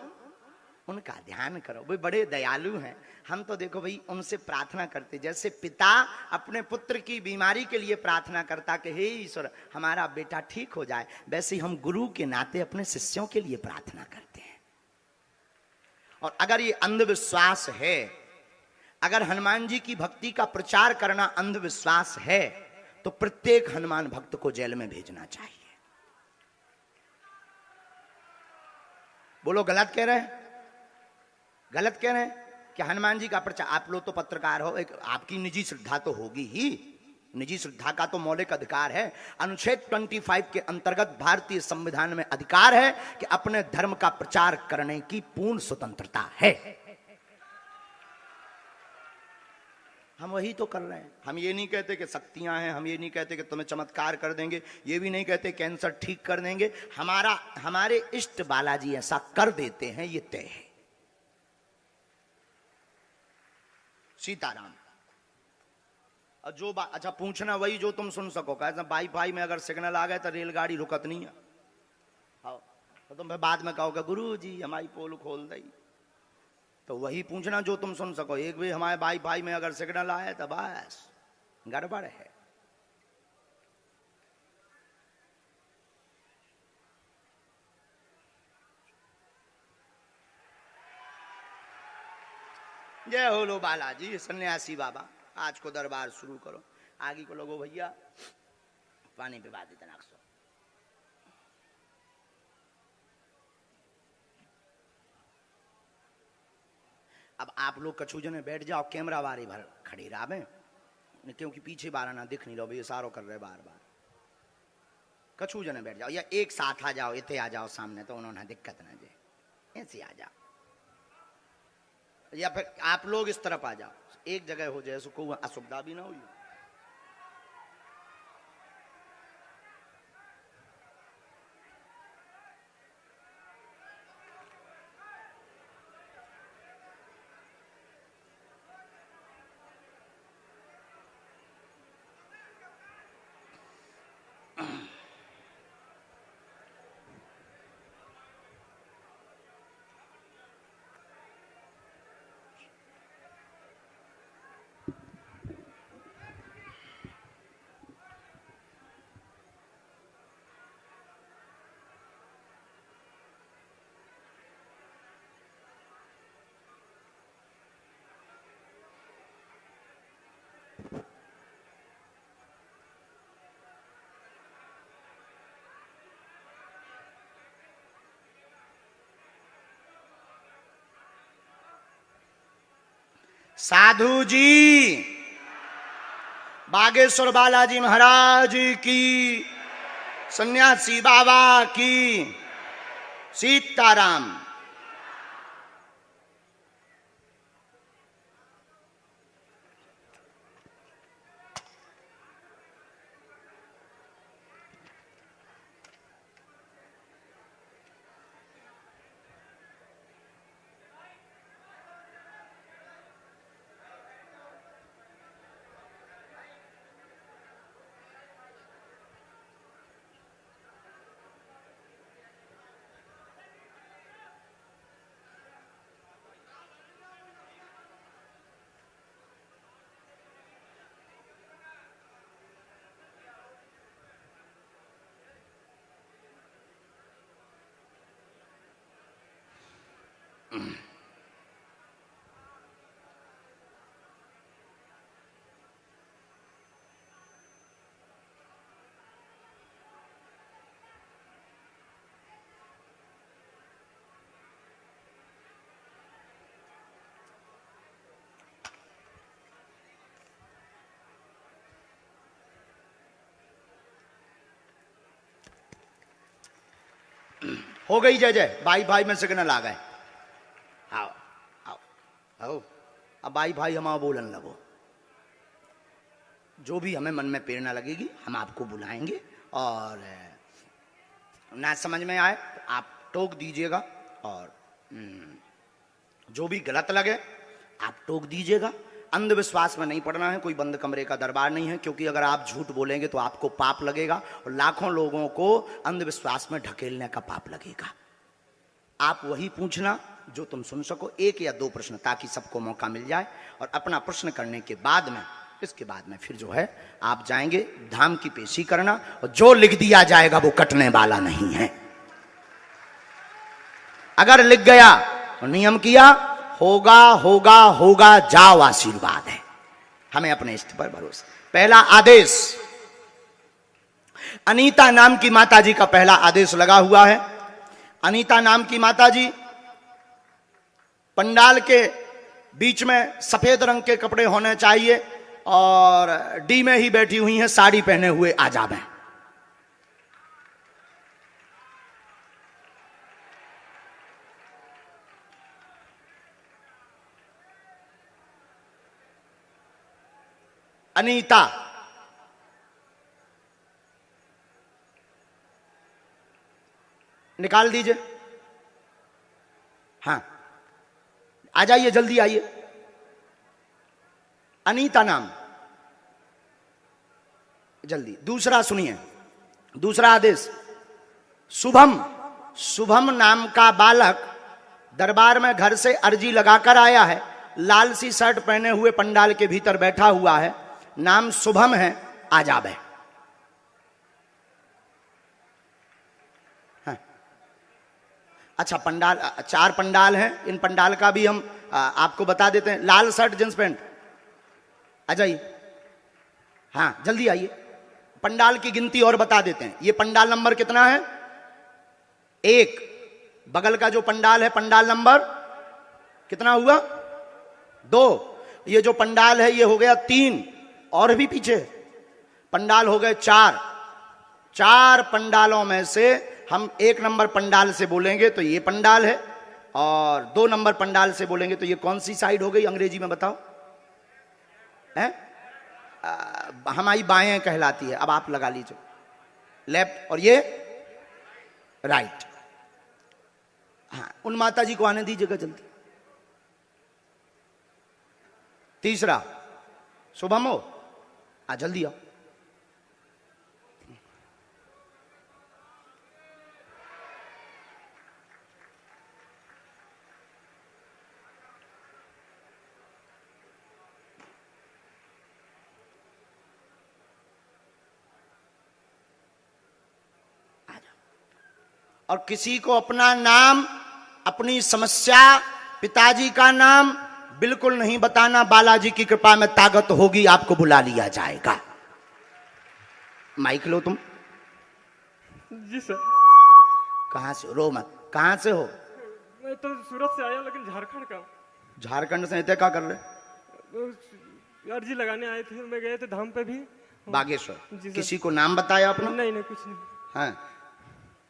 Speaker 4: उनका ध्यान करो। वे बड़े दयालु हैं। हम तो देखो भाई उनसे प्रार्थना करते, जैसे पिता अपने पुत्र की बीमारी के लिए प्रार्थना करता कि हे ईश्वर हमारा बेटा ठीक हो जाए, वैसे ही हम गुरु के नाते अपने शिष्यों के लिए प्रार्थना करते हैं। और अगर ये अंधविश्वास है, अगर हनुमान जी की भक्ति का प्रचार करना अंधविश्वास है, तो प्रत्येक हनुमान भक्त को जेल में भेजना चाहिए। बोलो, गलत कह रहे हैं? गलत कह रहे हैं कि हनुमान जी का प्रचार? आप लोग तो पत्रकार हो, एक आपकी निजी श्रद्धा तो होगी ही। निजी श्रद्धा का तो मौलिक अधिकार है। अनुच्छेद 25 के अंतर्गत भारतीय संविधान में अधिकार है कि अपने धर्म का प्रचार करने की पूर्ण स्वतंत्रता है। हम वही तो कर रहे हैं। हम ये नहीं कहते कि शक्तियां हैं, हम ये नहीं कहते कि तुम्हें चमत्कार कर देंगे, ये भी नहीं कहते कैंसर ठीक कर देंगे। हमारे इष्ट बालाजी ऐसा कर देते हैं, ये तय है। सीताराम। और अच्छा पूछना वही जो तुम सुन सको। कहते वाईफाई में अगर सिग्नल आ गए तो रेलगाड़ी रुकत नहीं है। हाँ, तो तुम फिर बाद में कहोगे गुरु जी हमारी पोल खोल दई। तो वही पूछना जो तुम सुन सको। एक भी हमारे वाईफाई में अगर सिग्नल आए तो बस गड़बड़ है। जय हो लो बालाजी सन्यासी बाबा, आज को दरबार शुरू करो। आगे को लोगो भैया पानी पे बात इतना सो। अब आप लोग कछु जने बैठ जाओ, कैमरा बारी भर खड़ी रहा में, क्योंकि पीछे बार ना दिख नहीं लो भाई, इशारों कर रहे बार बार। कछु जने बैठ जाओ या एक साथ आ जाओ, इतने आ जाओ सामने तो उन्होंने दिक्कत ना जे, ऐसे आ जाओ। या फिर आप लोग इस तरफ आ जाओ, एक जगह हो जाए, कोई असुविधा भी ना हुई। साधु जी, बागेश्वर बालाजी महाराज की, सन्यासी बाबा की, सीताराम। हो गई जय जय, भाई भाई में सिग्नल आ गए। आओ आओ आओ, अब भाई भाई हम आओ बोलन लगो। जो भी हमें मन में प्रेरणा लगेगी हम आपको बुलाएंगे, और ना समझ में आए तो आप टोक दीजिएगा, और जो भी गलत लगे आप टोक दीजिएगा। अंधविश्वास में नहीं पड़ना है, कोई बंद कमरे का दरबार नहीं है, क्योंकि अगर आप झूठ बोलेंगे तो आपको पाप लगेगा, और लाखों लोगों को अंधविश्वास में ढकेलने का पाप लगेगा। आप वही पूछना जो तुम सुन सको, एक या दो प्रश्न, ताकि सबको मौका मिल जाए। और अपना प्रश्न करने के बाद में, इसके बाद में फिर जो है आप जाएंगे धाम की पेशी करना, और जो लिख दिया जाएगा वो कटने वाला नहीं है। अगर लिख गया तो नियम किया, होगा होगा होगा, जाओ आशीर्वाद है। हमें अपने इष्ट पर भरोसा। पहला आदेश, अनीता नाम की माताजी का पहला आदेश लगा हुआ है। अनीता नाम की माताजी पंडाल के बीच में सफेद रंग के कपड़े होने चाहिए, और डी में ही बैठी हुई हैं, साड़ी पहने हुए आ जावे। अनीता, निकाल दीजिए। हाँ, आ जाइए, जल्दी आइए। अनीता नाम, जल्दी दूसरा सुनिए, दूसरा आदेश। शुभम, शुभम नाम का बालक दरबार में घर से अर्जी लगाकर आया है, लाल सी शर्ट पहने हुए पंडाल के भीतर बैठा हुआ है, नाम शुभम है, आ जावे। हाँ। अच्छा, पंडाल 4 पंडाल हैं, इन पंडाल का भी हम आपको बता देते हैं। लाल शर्ट जींस पैंट, आ जाइए। हाँ जल्दी आइए, पंडाल की गिनती और बता देते हैं। ये पंडाल नंबर कितना है? 1। बगल का जो पंडाल है, पंडाल नंबर कितना हुआ? 2। ये जो पंडाल है ये हो गया 3, और भी पीछे पंडाल हो गए 4। 4 पंडालों में से हम 1 नंबर पंडाल से बोलेंगे तो ये पंडाल है, और 2 नंबर पंडाल से बोलेंगे तो ये कौन सी साइड हो गई? अंग्रेजी में बताओ। है हमारी बाएं कहलाती है। अब आप लगा लीजिए, लेफ्ट और ये राइट। हाँ, उन माता जी को आने दीजिएगा जल्दी। तीसरा शुभम हो, जल्दी आओ। और किसी को अपना नाम, अपनी समस्या, पिताजी का नाम बिल्कुल नहीं बताना। बालाजी की कृपा में ताकत होगी, आपको बुला लिया जाएगा। माइक लो तुम।
Speaker 5: जी सर।
Speaker 4: कहां से? रो मत। कहां से हो?
Speaker 5: मैं तो सूरत से आया, लेकिन झारखंड का।
Speaker 4: झारखंड से? इतने क्या कर रहे?
Speaker 5: अर्जी लगाने आए थे, मैं गए थे धाम पे भी।
Speaker 4: बागेश्वर। किसी को नाम बताया अपना?
Speaker 5: नहीं नहीं, कुछ नहीं।
Speaker 4: हाँ,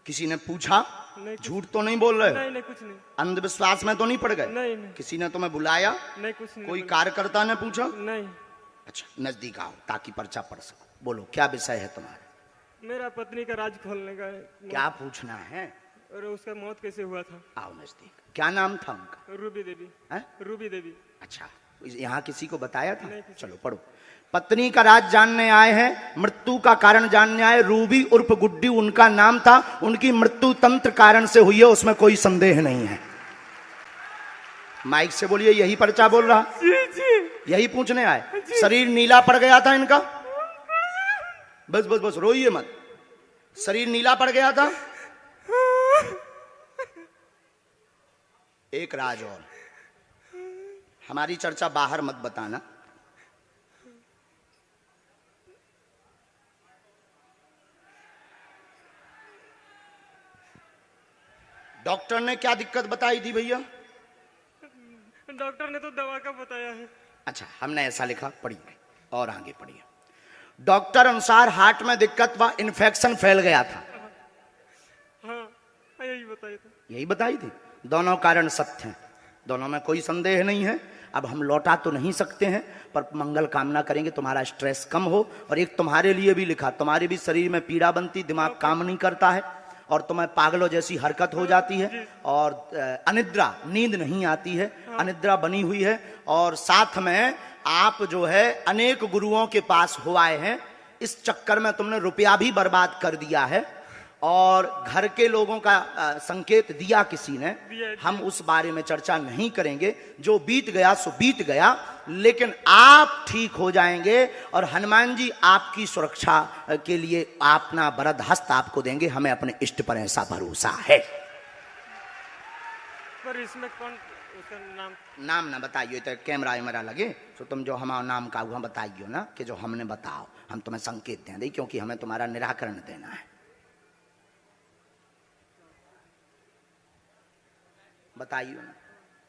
Speaker 4: किसी ने पूछा?
Speaker 5: नहीं।
Speaker 4: झूठ तो नहीं बोल रहे हो?
Speaker 5: नहीं नहीं, कुछ नहीं।
Speaker 4: अंधविश्वास में तो नहीं पड़ गए?
Speaker 5: नहीं नहीं।
Speaker 4: किसी ने तुम्हें बुलाया?
Speaker 5: नहीं, कुछ नहीं।
Speaker 4: कोई कार्यकर्ता ने पूछा?
Speaker 5: नहीं।
Speaker 4: अच्छा, नजदीक आओ ताकि पर्चा पढ़ सको। बोलो, क्या विषय है तुम्हारा?
Speaker 5: मेरा पत्नी का राज खोलने का है।
Speaker 4: क्या पूछना है?
Speaker 5: और उसका मौत कैसे हुआ था?
Speaker 4: आओ नजदीक। क्या नाम था उनका?
Speaker 5: रूबी देवी।
Speaker 4: है?
Speaker 5: रूबी देवी।
Speaker 4: अच्छा, यहाँ किसी को बताया था?
Speaker 5: नहीं, किसी
Speaker 4: चलो पढ़ो। पत्नी का राज जानने आए हैं, मृत्यु का कारण जानने आए। रूबी उर्फ गुड्डी उनका नाम था, उनकी मृत्यु तंत्र कारण से हुई है, उसमें कोई संदेह नहीं है। माइक से बोलिए, यही पर्चा बोल रहा?
Speaker 5: जी जी।
Speaker 4: यही पूछने आए। शरीर नीला पड़ गया था इनका? बस बस बस, रोइए मत। शरीर नीला पड़ गया था? एक राज और, हमारी चर्चा बाहर मत बताना। डॉक्टर ने क्या दिक्कत बताई थी भैया?
Speaker 5: डॉक्टर ने तो दवा का बताया है।
Speaker 4: अच्छा, हमने ऐसा लिखा, पढ़िए और आगे पढ़िए। डॉक्टर अनुसार हार्ट में दिक्कत व इन्फेक्शन फैल गया था।
Speaker 5: हाँ, यही बताया था।
Speaker 4: यही बताई थी। दोनों कारण सत्य हैं, दोनों में कोई संदेह नहीं है। अब हम लौटा तो नहीं सकते हैं, पर मंगल कामना करेंगे तुम्हारा स्ट्रेस कम हो। और एक तुम्हारे लिए भी लिखा, तुम्हारे भी शरीर में पीड़ा बनती, दिमाग काम नहीं करता है, और तुम्हें पागलों जैसी हरकत हो जाती है, और अनिद्रा, नींद नहीं आती है, अनिद्रा बनी हुई है। और साथ में आप जो है अनेक गुरुओं के पास हो आए हैं, इस चक्कर में तुमने रुपया भी बर्बाद कर दिया है, और घर के लोगों का संकेत दिया किसी ने। हम उस बारे में चर्चा नहीं करेंगे, जो बीत गया सो बीत गया, लेकिन आप ठीक हो जाएंगे, और हनुमान जी आपकी सुरक्षा के लिए अपना वरद हस्त आपको देंगे। हमें अपने इष्ट पर ऐसा भरोसा है।
Speaker 5: पर इसमें कौन उसका
Speaker 4: नाम ना बताइए, तो कैमरा वैमरा लगे तो तुम जो हमारा नाम का हुआ बताइयो ना, कि जो हमने बताओ, हम तुम्हें संकेत दें, क्योंकि हमें तुम्हारा निराकरण देना है। बताइयो ना,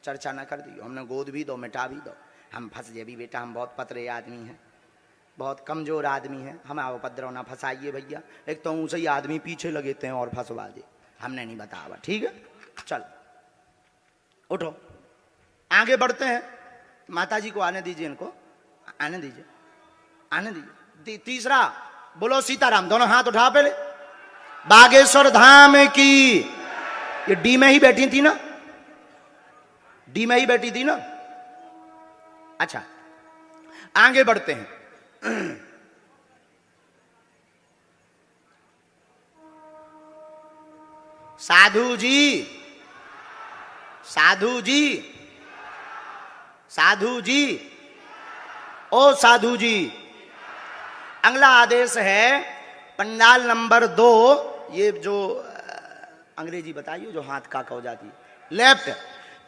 Speaker 4: चर्चा ना कर दियो। हमने गोद भी दो, मिटा भी दो, हम फंस जाए भी बेटा। हम बहुत पतरे आदमी हैं, बहुत कमजोर आदमी हैं, हमें उपद्रव ना फंसाइए भैया। एक तो ऊंचे ही आदमी पीछे लगे थे और फंसवा दे, हमने नहीं बताया। ठीक है, चल उठो, आगे बढ़ते हैं। माता जी को आने दीजिए, इनको आने दीजिए, आने दीजिए। तीसरा बोलो सीताराम, दोनों हाथ उठा पहले। बागेश्वर धाम की, ये डी में ही बैठी थी ना, डी में ही बैठी थी ना। अच्छा, आगे बढ़ते हैं। साधु जी, साधु जी, साधु जी, ओ साधु जी। अगला आदेश है पंडाल नंबर 2, ये जो अंग्रेजी बताइए जो हाथ का हो जाती है,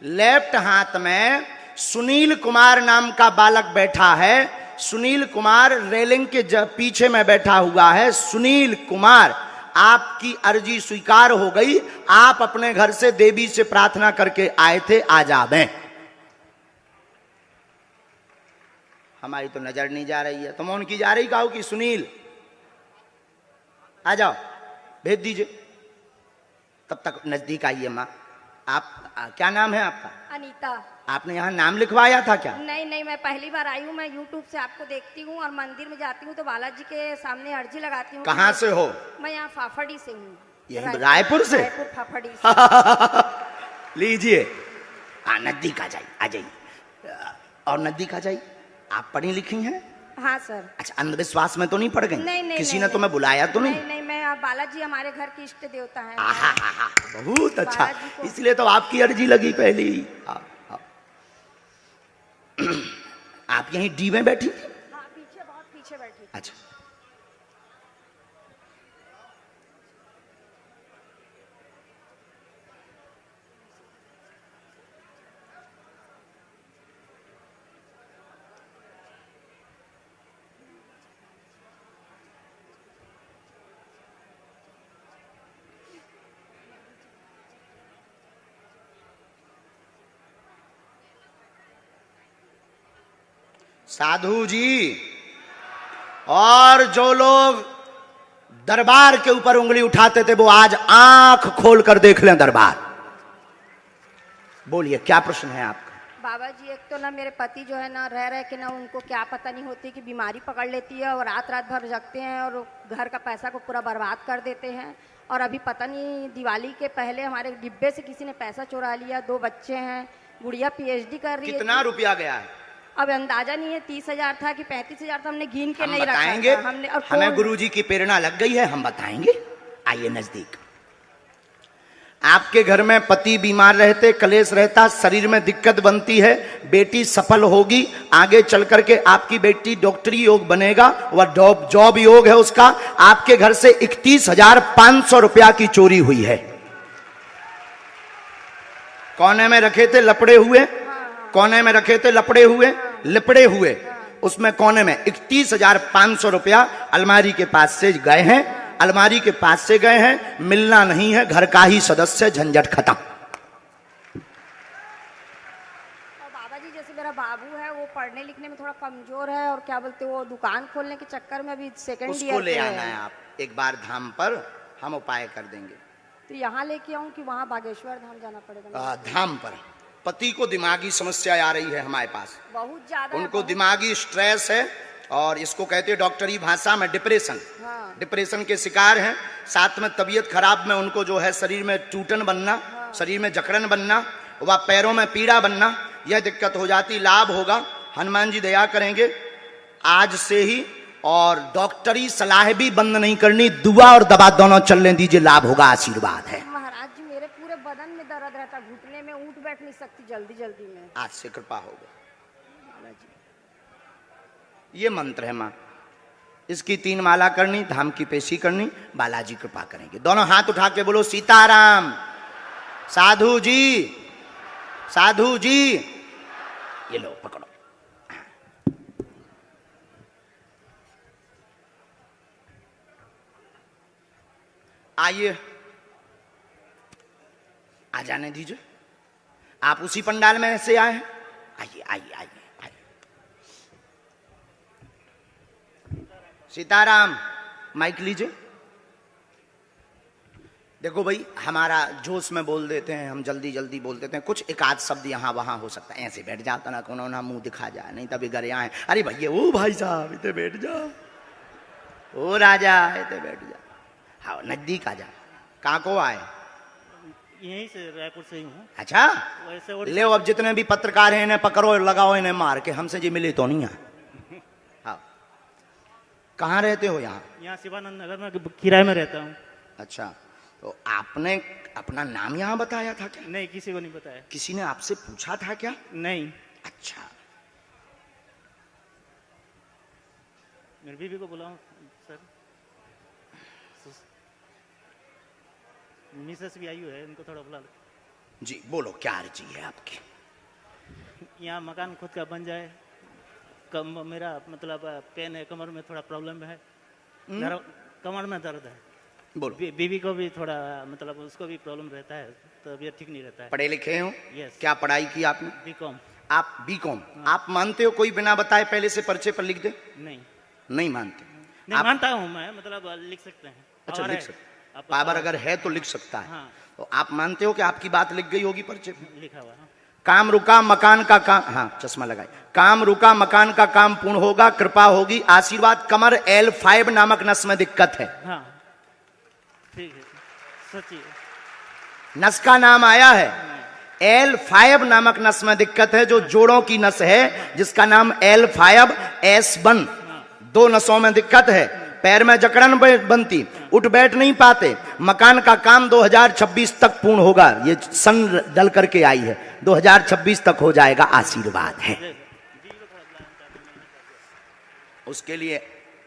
Speaker 4: लेफ्ट हाथ में सुनील कुमार नाम का बालक बैठा है। सुनील कुमार रेलिंग के पीछे में बैठा हुआ है। सुनील कुमार, आपकी अर्जी स्वीकार हो गई। आप अपने घर से देवी से प्रार्थना करके आए थे, आ जावें। हमारी तो नजर नहीं जा रही है, तो मौन की जा रही कहो कि सुनील आ जाओ, भेज दीजिए। तब तक नजदीक आइए माँ। आप क्या नाम है आपका?
Speaker 6: अनीता।
Speaker 4: आपने यहाँ नाम लिखवाया था क्या?
Speaker 6: नहीं, मैं पहली बार आई हूँ। मैं यूट्यूब से आपको देखती हूँ और मंदिर में जाती हूँ तो बालाजी के सामने अर्जी लगाती हूँ।
Speaker 4: कहाँ से हो?
Speaker 6: मैं यहाँ फाफड़ी से हूँ।
Speaker 4: यही रायपुर से?
Speaker 6: रायपुर फाफड़ी से।
Speaker 4: लीजिए, नजदीक आ जाइए, और नजदीक आ जाइए। आप पढ़ी लिखी हैं?
Speaker 6: हाँ सर।
Speaker 4: अच्छा, अंधविश्वास में तो नहीं पड़ गई?
Speaker 6: नहीं,
Speaker 4: किसी ने तुम्हें बुलाया तो नहीं?
Speaker 6: नहीं, मैं बालाजी हमारे घर की इष्ट देवता है।
Speaker 4: बहुत अच्छा, इसलिए तो आपकी अर्जी लगी पहली। आप यहीं डी में बैठी थी?
Speaker 6: हाँ, पीछे, बहुत पीछे बैठी।
Speaker 4: अच्छा, साधु जी, और जो लोग दरबार के ऊपर उंगली उठाते थे वो आज आंख खोल कर देख लें दरबार। बोलिए, क्या प्रश्न है आपका?
Speaker 6: बाबा जी, एक तो ना मेरे पति जो है ना रह के ना उनको क्या पता नहीं होती कि बीमारी पकड़ लेती है और रात भर जगते हैं और घर का पैसा को पूरा बर्बाद कर देते हैं। और अभी पता नहीं दिवाली के पहले हमारे डिब्बे से किसी ने पैसा चुरा लिया। 2 बच्चे हैं, गुड़िया PhD कर रही है।
Speaker 4: कितना रुपया गया है?
Speaker 6: अब अंदाजा नहीं है, 30,000 था कि 35,000 था, हमने गिन के
Speaker 4: हम
Speaker 6: नहीं रखा
Speaker 4: बताएंगे।
Speaker 6: था हमने। और
Speaker 4: हमें गुरुजी की प्रेरणा लग गई है, हम बताएंगे। आइए नजदीक। आपके घर में पति बीमार रहते, कलेश रहता, शरीर में दिक्कत बनती है, बेटी सफल होगी, आगे चल करके आपकी बेटी डॉक्टरी योग बनेगा, वह जॉब योग है उसका। आपके घर से 31,500 रुपया की चोरी हुई है। कोने में रखे थे लपड़े हुए, कोने में रखे थे लपड़े हुए, लिपड़े हुए, उसमें कोने में 31,500 रुपया अलमारी के पास से गए हैं। अलमारी के पास से गए हैं, मिलना नहीं है, घर का ही सदस्य, झंझट खत्म।
Speaker 6: और बाबा जी, जैसे मेरा बाबू है वो पढ़ने लिखने में थोड़ा कमजोर है और क्या बोलते वो दुकान खोलने के चक्कर में अभी सेकंड ईयर
Speaker 4: उसको ले आना है आप एक बार धाम पर, हम उपाय कर देंगे।
Speaker 6: तो यहाँ लेके आऊँ कि वहाँ बागेश्वर धाम जाना पड़ेगा?
Speaker 4: धाम पर। पति को दिमागी समस्या आ रही है हमारे पास,
Speaker 6: बहुत ज्यादा।
Speaker 4: उनको दिमागी स्ट्रेस है और इसको कहते हैं डॉक्टरी भाषा में डिप्रेशन।
Speaker 6: हाँ।
Speaker 4: डिप्रेशन के शिकार हैं। साथ में तबीयत खराब में उनको जो है शरीर में टूटन बनना,
Speaker 6: हाँ।
Speaker 4: शरीर में जकड़न बनना, व पैरों में पीड़ा बनना, यह दिक्कत हो जाती। लाभ होगा, हनुमान जी दया करेंगे आज से ही। और डॉक्टरी सलाह भी बंद नहीं करनी, दुआ और दवा दोनों चलने दीजिए, लाभ होगा, आशीर्वाद है।
Speaker 6: महाराज जी, मेरे पूरे बदन में दर्द रहता, घुटने में, उठ बैठ नहीं सकती जल्दी में।
Speaker 4: आज से कृपा होगा। ये मंत्र है माँ, इसकी 3 माला करनी, धाम की पेशी करनी, बालाजी कृपा करेंगे। दोनों हाथ उठा के बोलो सीताराम। साधु जी, साधु जी, ये लो पकड़ो। आइए, आ जाने दीजिए। आप उसी पंडाल में से आए हैं? आइए आइए आइए आइए। सीताराम, माइक लीजिए। देखो भाई, हमारा जोश में बोल देते हैं, हम जल्दी जल्दी बोल देते हैं, कुछ एक आध शब्द यहाँ वहाँ हो सकता है। ऐसे बैठ जाता ना, कोनो ना मुंह दिखा जाए, नहीं तभी घर यहाँ है। अरे भैया, वो भाई साहब इतने बैठ जाओ, ओ राजा इतने बैठ जाओ। हाँ, नजदीक आ जा। कहाँ को आए?
Speaker 5: यहीं से, रायपुर से ही हूँ।
Speaker 4: अच्छा,
Speaker 5: वैसे और
Speaker 4: ले अब जितने भी पत्रकार हैं इन्हें पकड़ो, लगाओ इन्हें मार के, हमसे जी मिले तो नहीं है। हाँ, कहाँ रहते हो? यहाँ
Speaker 5: यहाँ शिवानंद नगर में किराए में रहता हूँ।
Speaker 4: अच्छा, तो आपने अपना नाम यहाँ बताया था क्या?
Speaker 5: नहीं, किसी को नहीं बताया।
Speaker 4: किसी ने आपसे पूछा था क्या?
Speaker 5: नहीं,
Speaker 4: अच्छा,
Speaker 5: मेरी बीवी को बुलाऊं सर? मिसेस भी आई हुई है, इनको थोड़ा बुला लो।
Speaker 4: जी बोलो, क्या अर्जी है आपकी?
Speaker 5: यहाँ मकान खुद का बन जाए। मेरा मतलब पेन है, कमर में थोड़ा प्रॉब्लम है, कमर में दर्द है।
Speaker 4: बोलो।
Speaker 5: बीवी को भी थोड़ा मतलब उसको भी प्रॉब्लम रहता है, तो अभी ठीक नहीं रहता है।
Speaker 4: पढ़े लिखे हो?
Speaker 5: यस।
Speaker 4: क्या पढ़ाई की आपने?
Speaker 5: बीकॉम।
Speaker 4: आप बीकॉम? आप मानते हो कोई बिना बताए पहले से पर्चे पर लिख दे?
Speaker 5: नहीं,
Speaker 4: नहीं मानते?
Speaker 5: नहीं मानता हूँ मैं, मतलब लिख सकते हैं।
Speaker 4: अच्छा,
Speaker 5: पावर
Speaker 4: लिख
Speaker 5: है।
Speaker 4: सकते,
Speaker 5: आप
Speaker 4: पावर अगर है तो लिख सकता है।
Speaker 5: हाँ।
Speaker 4: तो आप मानते हो कि आपकी बात लिख गई होगी पर्चे पे?
Speaker 5: लिखा हुआ। हाँ।
Speaker 4: काम रुका मकान का काम, हाँ चश्मा लगाए, काम रुका मकान का काम पूर्ण होगा, कृपा होगी, आशीर्वाद। कमर L5 नामक नस में दिक्कत है।
Speaker 5: हाँ ठीक है, सच्ची है।
Speaker 4: नस का नाम आया है, L5 नामक नस में दिक्कत है, जो जोड़ों की नस है, जिसका नाम L5S1। दो नसों में दिक्कत है, पैर में जकड़न बनती, उठ बैठ नहीं पाते। मकान का काम 2026 तक पूर्ण होगा, ये सन डल करके आई है, 2026 तक हो जाएगा, आशीर्वाद है। उसके लिए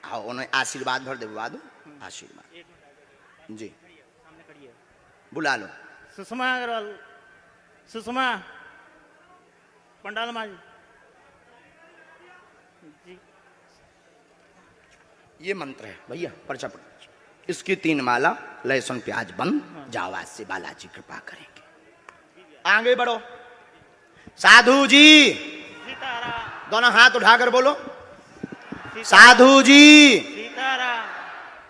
Speaker 4: आओ, उन्हें आशीर्वाद भर दिलवा दो। आशीर्वाद जी, बुला लो।
Speaker 5: सुषमा अग्रवाल, सुषमा पंडाल माजी जी।
Speaker 4: ये मंत्र है भैया, पर्चा पढ़। इसकी 3 माला, लहसुन प्याज बंद, जाओ आज से बालाजी कृपा करेंगे। आगे बढ़ो। साधु जी,
Speaker 5: सीताराम।
Speaker 4: दोनों हाथ उठाकर बोलो, साधु जी।
Speaker 5: सीताराम।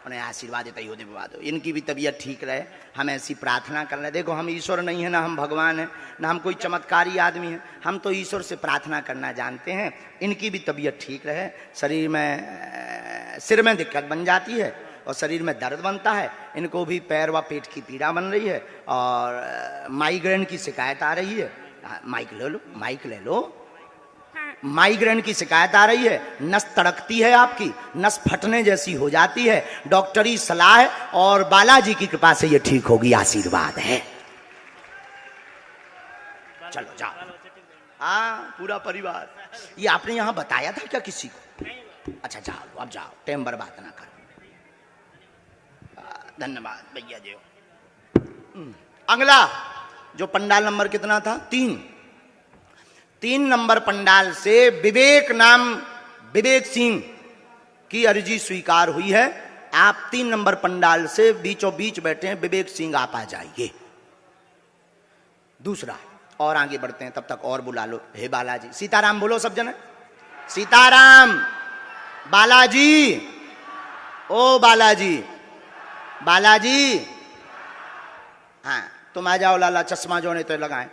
Speaker 4: उन्हें आशीर्वाद देता ही होने दो, इनकी भी तबीयत ठीक रहे, हम ऐसी प्रार्थना कर रहे हैं। देखो हम ईश्वर नहीं है ना, हम भगवान है ना, हम कोई चमत्कारी आदमी है, हम तो ईश्वर से प्रार्थना करना जानते हैं। इनकी भी तबीयत ठीक रहे, शरीर में सिर में दिक्कत बन जाती है और शरीर में दर्द बनता है, इनको भी पैर व पेट की पीड़ा बन रही है और माइग्रेन की शिकायत आ रही है। माइक ले लो, माइक ले लो। माइग्रेन की शिकायत आ रही है, नस तड़कती है आपकी, नस फटने जैसी हो जाती है, डॉक्टरी सलाह है और बालाजी की कृपा से ये ठीक होगी, आशीर्वाद है। चलो जाओ। हाँ, पूरा परिवार। ये आपने यहाँ बताया था क्या किसी को? अच्छा जाओ, अब जाओ, टाइम बर्बाद ना करो। धन्यवाद भैया जी। अगला जो पंडाल नंबर कितना था? 3 नंबर पंडाल से विवेक नाम, विवेक सिंह की अर्जी स्वीकार हुई है। आप 3 नंबर पंडाल से बीचों बीच बैठे हैं, विवेक सिंह आप आ जाइए। दूसरा, और आगे बढ़ते हैं, तब तक और बुला लो। हे बालाजी, सीताराम बोलो सब जने, सीताराम। बालाजी, ओ बालाजी, बालाजी। हाँ तुम आ जाओ लाला, चश्मा जो ने तो लगाए,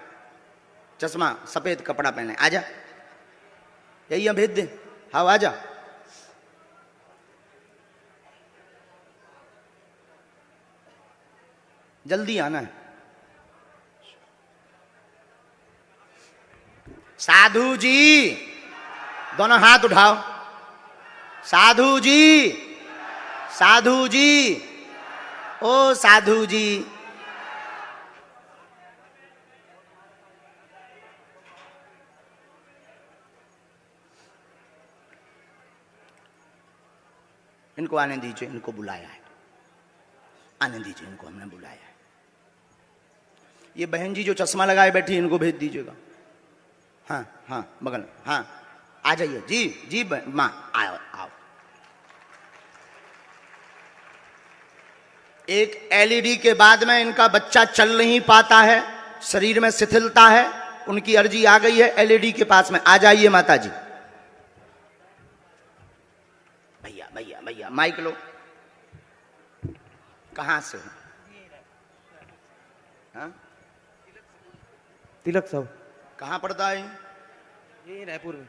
Speaker 4: चश्मा सफेद कपड़ा पहने, आजा, यही भेज दे। हाँ आजा। जल्दी आना है। साधु जी, दोनों हाथ उठाओ। साधु जी, साधु जी, ओ साधु जी। इनको आने दीजिए, इनको बुलाया है, आने दीजिए, इनको हमने बुलाया है। ये बहन जी जो चश्मा लगाए बैठी, इनको भेज दीजिएगा। हाँ हाँ बगल, हाँ आ जाइए जी, जी माँ आओ आओ। एक एलईडी के बाद में इनका बच्चा चल नहीं पाता है, शरीर में शिथिलता है, उनकी अर्जी आ गई है एलईडी के पास में। आ जाइए माता जी। भैया भैया भैया माइक लो। कहां से? हाँ?
Speaker 7: तिलक साहब।
Speaker 4: कहाँ पड़ता है?
Speaker 7: ये रायपुर में।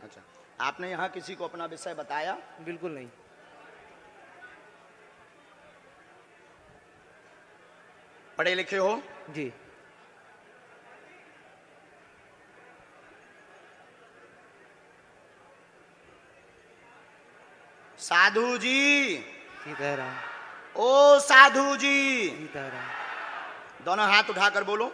Speaker 4: अच्छा, आपने यहाँ किसी को अपना विषय बताया?
Speaker 7: बिल्कुल नहीं।
Speaker 4: पढ़े लिखे हो?
Speaker 7: जी।
Speaker 4: साधु जी,
Speaker 7: सीताराम।
Speaker 4: ओ साधु जी,
Speaker 7: सीताराम।
Speaker 4: दोनों हाथ उठाकर बोलो।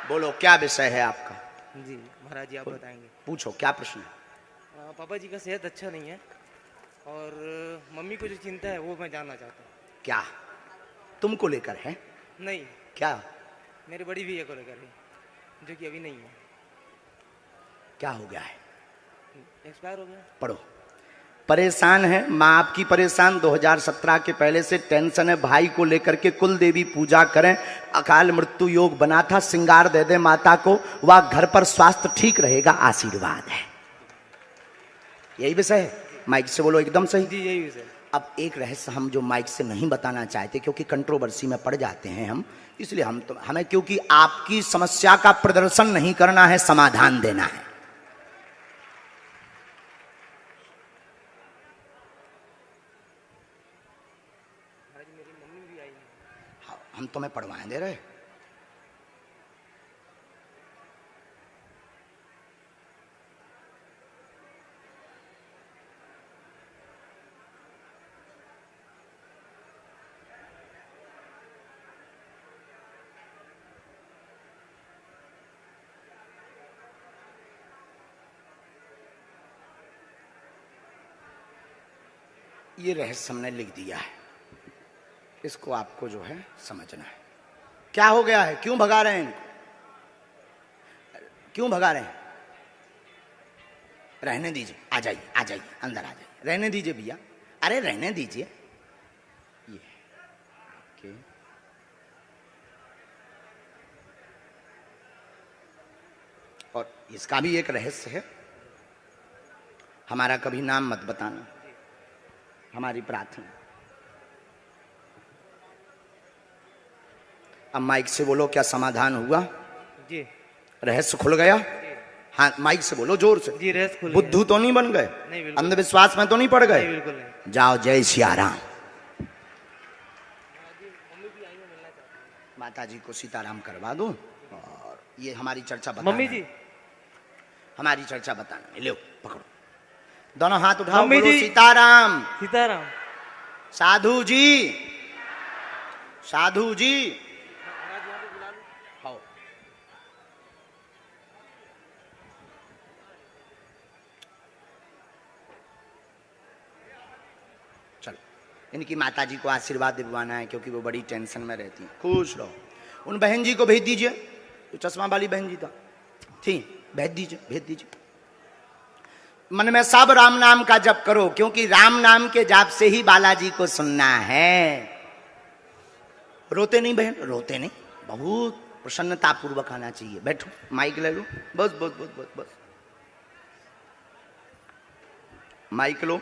Speaker 4: बोलो क्या विषय है आपका?
Speaker 7: जी महाराज जी आप बताएंगे।
Speaker 4: पूछो क्या प्रश्न है?
Speaker 7: पापा जी का सेहत अच्छा नहीं है और मम्मी को जो चिंता है वो मैं जानना चाहता हूँ।
Speaker 4: क्या तुमको लेकर है?
Speaker 7: नहीं,
Speaker 4: क्या
Speaker 7: मेरे बड़ी भैया को लेकर है जो कि अभी नहीं है,
Speaker 4: क्या हो गया है?
Speaker 7: एक्सपायर हो गया।
Speaker 4: पढ़ो। परेशान है माँ आपकी, परेशान 2017 के पहले से टेंशन है भाई को लेकर के। कुल देवी पूजा करें, अकाल मृत्यु योग बना था, श्रृंगार दे दे माता को, वह घर पर स्वास्थ्य ठीक रहेगा, आशीर्वाद है। यही विषय है? माइक से बोलो एकदम सही।
Speaker 7: जी यही विषय।
Speaker 4: अब एक रहस्य हम जो माइक से नहीं बताना चाहते क्योंकि कंट्रोवर्सी में पड़ जाते हैं हम, इसलिए हमें क्योंकि आपकी समस्या का प्रदर्शन नहीं करना है, समाधान देना है। हम तुम्हें पढ़वाएं दे रहे। ये रहस्य हमने लिख दिया है, इसको आपको जो है समझना है। क्या हो गया है? क्यों भगा रहे हैं इनको? क्यों भगा रहे हैं? रहने दीजिए, आ जाइए, आ जाइए, अंदर आ जाइए, रहने दीजिए भैया, अरे रहने दीजिए। ये ओके, और इसका भी एक रहस्य है। हमारा कभी नाम मत बताना, हमारी प्रार्थना। अब माइक से बोलो क्या समाधान हुआ?
Speaker 7: जी
Speaker 4: रहस्य खुल गया? हाँ माइक से बोलो जोर से।
Speaker 7: जी रहस्य खुल
Speaker 4: बुद्धू तो नहीं बन गए?
Speaker 7: नहीं बिल्कुल।
Speaker 4: अंधविश्वास में तो नहीं पड़ गए?
Speaker 7: नहीं बिल्कुल नहीं।
Speaker 4: जाओ, जय सियाराम। माता जी को सीताराम करवा दो और ये हमारी चर्चा बताना।
Speaker 7: मम्मी जी,
Speaker 4: हमारी चर्चा बताना। ले पकड़ो, दोनों हाथ उठाओ,
Speaker 7: मम्मी
Speaker 4: बोलो
Speaker 7: जी।
Speaker 4: सीताराम।
Speaker 7: सीताराम।
Speaker 4: साधु जी, साधु जी आओ। चलो, इनकी माता जी को आशीर्वाद दिलवाना है क्योंकि वो बड़ी टेंशन में रहती हैं। खुश रहो। उन बहन जी को भेज दीजिए, जो चश्मा वाली बहन जी थी, भेज दीजिए, भेज दीजिए। मन में सब राम नाम का जप करो क्योंकि राम नाम के जाप से ही बालाजी को सुनना है। रोते नहीं बहन, रोते नहीं, बहुत प्रसन्नता पूर्वक आना चाहिए। बैठो, माइक ले लो, बस बस बस बस बस, माइक लो।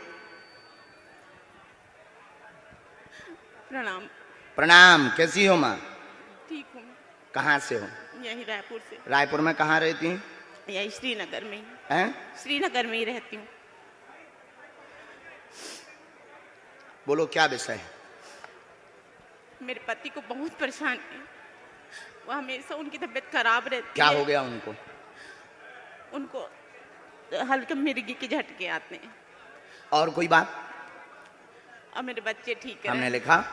Speaker 8: प्रणाम।
Speaker 4: प्रणाम। कैसी हो माँ?
Speaker 8: ठीक हूँ।
Speaker 4: कहाँ से हो?
Speaker 8: यही रायपुर से।
Speaker 4: रायपुर में कहाँ रहती हैं?
Speaker 8: यही श्रीनगर में ही।
Speaker 4: हैं?
Speaker 8: श्रीनगर में ही रहती हूँ।
Speaker 4: बोलो क्या विषय है?
Speaker 8: मेरे पति को बहुत परेशान है, वो हमेशा उनकी तबीयत खराब रहती
Speaker 4: क्या
Speaker 8: है।
Speaker 4: हो गया उनको?
Speaker 8: उनको हल्के मिर्गी के झटके आते हैं।
Speaker 4: और कोई बात?
Speaker 8: और मेरे बच्चे ठीक है।
Speaker 4: हमने लिखा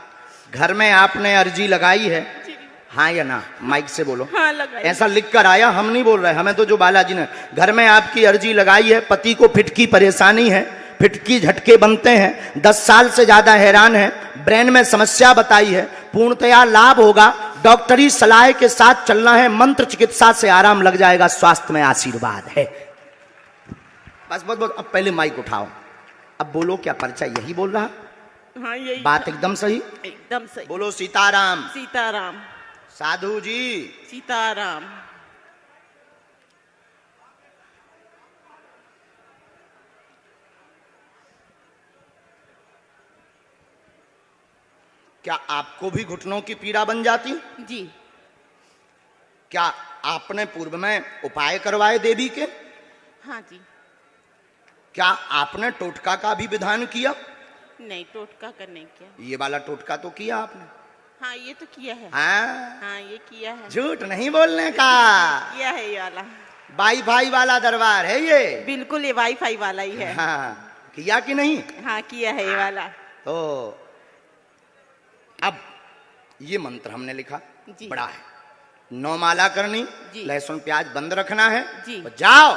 Speaker 4: घर में आपने अर्जी लगाई है,
Speaker 8: जी।
Speaker 4: हाँ या ना? माइक से बोलो।
Speaker 8: हाँ लगाई।
Speaker 4: ऐसा लिख कर आया, हम नहीं बोल रहे, हमें तो जो बालाजी ने, घर में आपकी अर्जी लगाई है, पति को फिट की परेशानी है, फिटकी झटके बनते हैं, 10 साल से ज्यादा हैरान है, ब्रेन में समस्या बताई है, पूर्णतया लाभ होगा, डॉक्टरी सलाह के साथ चलना है, मंत्र चिकित्सा से आराम लग जाएगा, स्वास्थ्य में आशीर्वाद है। बस बस बस, अब पहले माइक उठाओ, अब बोलो क्या पर्चा यही बोल रहा?
Speaker 8: हाँ यही
Speaker 4: बात एकदम सही,
Speaker 8: एकदम सही।
Speaker 4: बोलो सीताराम।
Speaker 8: सीताराम।
Speaker 4: साधु जी
Speaker 8: सीताराम।
Speaker 4: क्या आपको भी घुटनों की पीड़ा बन जाती?
Speaker 8: जी।
Speaker 4: क्या आपने पूर्व में उपाय करवाए देवी के?
Speaker 8: हाँ जी।
Speaker 4: क्या आपने टोटका का भी विधान किया?
Speaker 8: नहीं, टोटका कर नहीं किया।
Speaker 4: ये वाला टोटका तो किया आपने?
Speaker 8: हाँ ये तो किया है।
Speaker 4: हाँ,
Speaker 8: हाँ ये किया है।
Speaker 4: झूठ नहीं बोलने का।
Speaker 8: किया है ये वाला।
Speaker 4: वाईफाई वाला दरबार है ये।
Speaker 8: बिल्कुल ये वाईफाई वाला ही है।
Speaker 4: हाँ, किया कि नहीं?
Speaker 8: हाँ किया है ये वाला।
Speaker 4: तो अब ये मंत्र हमने लिखा,
Speaker 8: जी।
Speaker 4: बड़ा है, 9 माला करनी,
Speaker 8: जी।
Speaker 4: लहसुन प्याज बंद रखना है।
Speaker 8: जी।
Speaker 4: तो जाओ,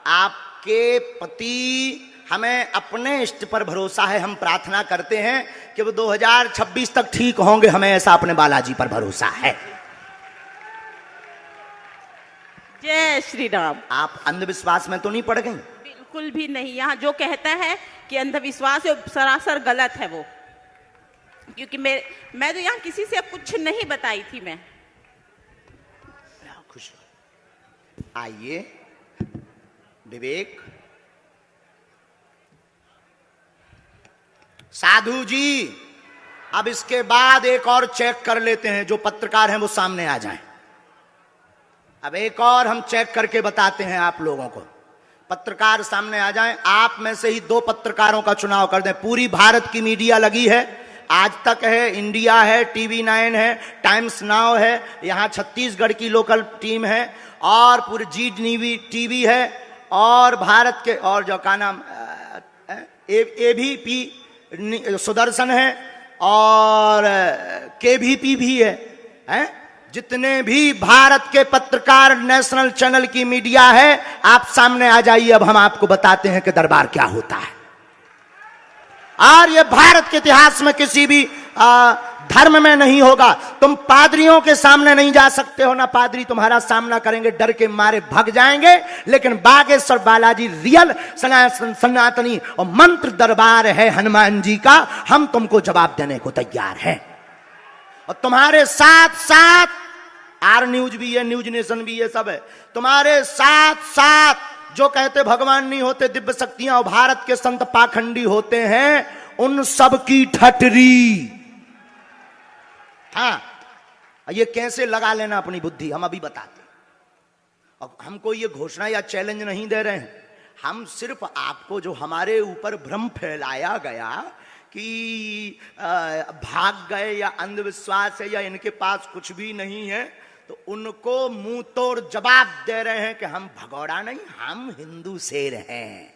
Speaker 4: आपके पति, हमें अपने इष्ट पर भरोसा है, हम प्रार्थना करते हैं कि वो 2026 तक ठीक होंगे, हमें ऐसा अपने बालाजी पर भरोसा है।
Speaker 8: जय श्री राम।
Speaker 4: आप अंधविश्वास में तो नहीं पड़ गई?
Speaker 8: बिल्कुल भी नहीं। यहाँ जो कहता है कि अंधविश्वास है, सरासर गलत है वो, क्योंकि मैं तो यहाँ किसी से कुछ नहीं बताई थी। मैं
Speaker 4: खुश आइए विवेक, साधु जी, अब इसके बाद एक और चेक कर लेते हैं, जो पत्रकार हैं वो सामने आ जाएं। अब एक और हम चेक करके बताते हैं आप लोगों को। पत्रकार सामने आ जाएं, आप में से ही 2 पत्रकारों का चुनाव कर दें। पूरी भारत की मीडिया लगी है, आज तक है, इंडिया है, टीवी 9 है, टाइम्स नाउ है, यहाँ छत्तीसगढ़ की लोकल टीम है, और पूरी जी टीवी है, और भारत के, और जो का नाम ABP सुदर्शन है, और KVP भी है? जितने भी भारत के पत्रकार, नेशनल चैनल की मीडिया है, आप सामने आ जाइए। अब हम आपको बताते हैं कि दरबार क्या होता है। और ये भारत के इतिहास में किसी भी धर्म में नहीं होगा। तुम पादरियों के सामने नहीं जा सकते हो, ना पादरी तुम्हारा सामना करेंगे, डर के मारे भाग जाएंगे। लेकिन बागेश्वर बालाजी रियल सनातनी और मंत्र दरबार है हनुमान जी का, हम तुमको जवाब देने को तैयार हैं। और तुम्हारे साथ साथ आर न्यूज भी है, न्यूज नेशन भी है, सब है। तुम्हारे साथ साथ जो कहते भगवान नहीं होते, दिव्य शक्तियां और भारत के संत पाखंडी होते हैं, उन सब की ठटरी। हाँ, ये कैसे लगा लेना अपनी बुद्धि, हम अभी बताते। अब हमको ये घोषणा या चैलेंज नहीं दे रहे हैं, हम सिर्फ आपको जो हमारे ऊपर भ्रम फैलाया गया कि भाग गए या अंधविश्वास है या इनके पास कुछ भी नहीं है, तो उनको मुंह तोड़ जवाब दे रहे हैं कि हम भगोड़ा नहीं, हम हिंदू शेर हैं,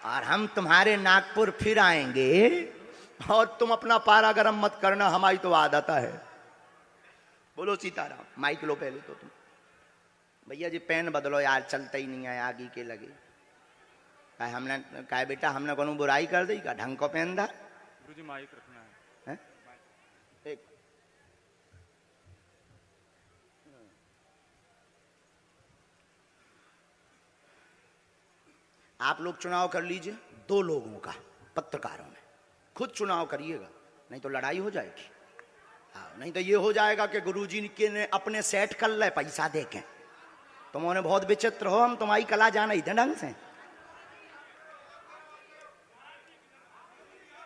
Speaker 4: और हम तुम्हारे नागपुर फिर आएंगे, और तुम अपना पारा गरम मत करना, हमारी तो आदत है। बोलो सीताराम। माइक लो पहले तो तुम। भैया जी पेन बदलो यार, चलता ही नहीं है, आगे के लगे। हमने कहा बेटा, हमने कोनो बुराई कर दी का? ढंग को पेन दा।
Speaker 9: गुरुजी माइक रखना है।
Speaker 4: एक आप लोग चुनाव कर लीजिए, 2 लोगों का, पत्रकारों में। खुद चुनाव करिएगा, नहीं तो लड़ाई हो जाएगी। हाँ, नहीं तो ये हो जाएगा कि गुरुजी के ने अपने सेट कर ले पैसा देके। तुमने बहुत विचित्र हो, हम तुम्हारी कला जाना ही थे ढंग से।